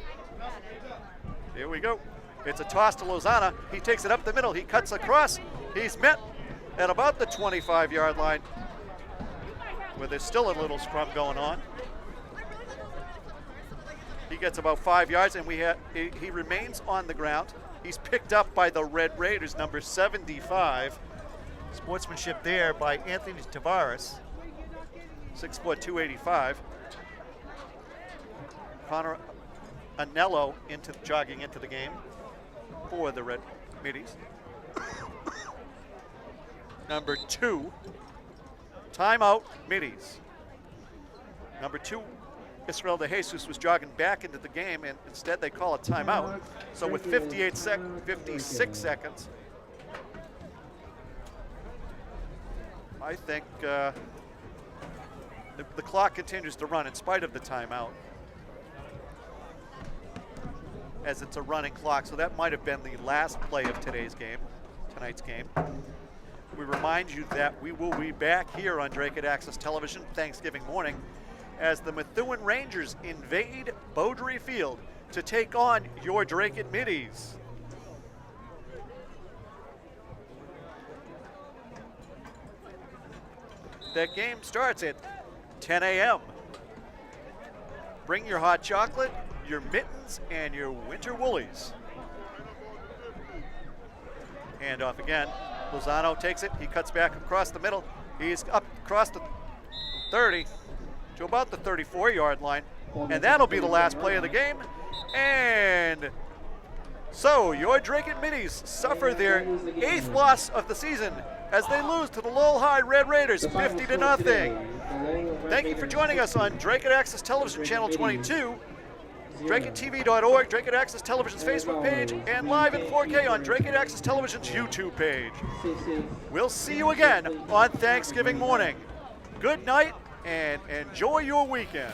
Here we go. It's a toss to Lozana. He takes it up the middle. He cuts across. He's met at about the 25-yard line where there's still a little scrum going on. He gets about 5 yards, and he remains on the ground. He's picked up by the Red Raiders, number 75. Sportsmanship there by Anthony Tavares, 6', 285. Connor Anello jogging into the game for the Red Middies. Number 2, timeout Middies. Number 2, Israel De Jesus was jogging back into the game, and instead they call a timeout. So with 56 seconds, I think the clock continues to run in spite of the timeout, as it's a running clock. So that might have been the last play of tonight's game. We remind you that we will be back here on Dracut Access Television Thanksgiving morning as the Methuen Rangers invade Beaudry Field to take on your Dracut Middies. That game starts at 10 a.m. Bring your hot chocolate, your mittens, and your winter woolies. Hand off again. Lozano takes it. He cuts back across the middle. He's up across the 30 to about the 34-yard line. And that'll be the last play of the game. And so your Dracut Middies suffer their 8th loss of the season as they lose to the Lowell High Red Raiders 50-0. Thank you for joining us on Dracut Access Television Channel 22, DracutTV.org, Dracut Access Television's Facebook page, and live in 4K on Dracut Access Television's YouTube page. We'll see you again on Thanksgiving morning. Good night and enjoy your weekend.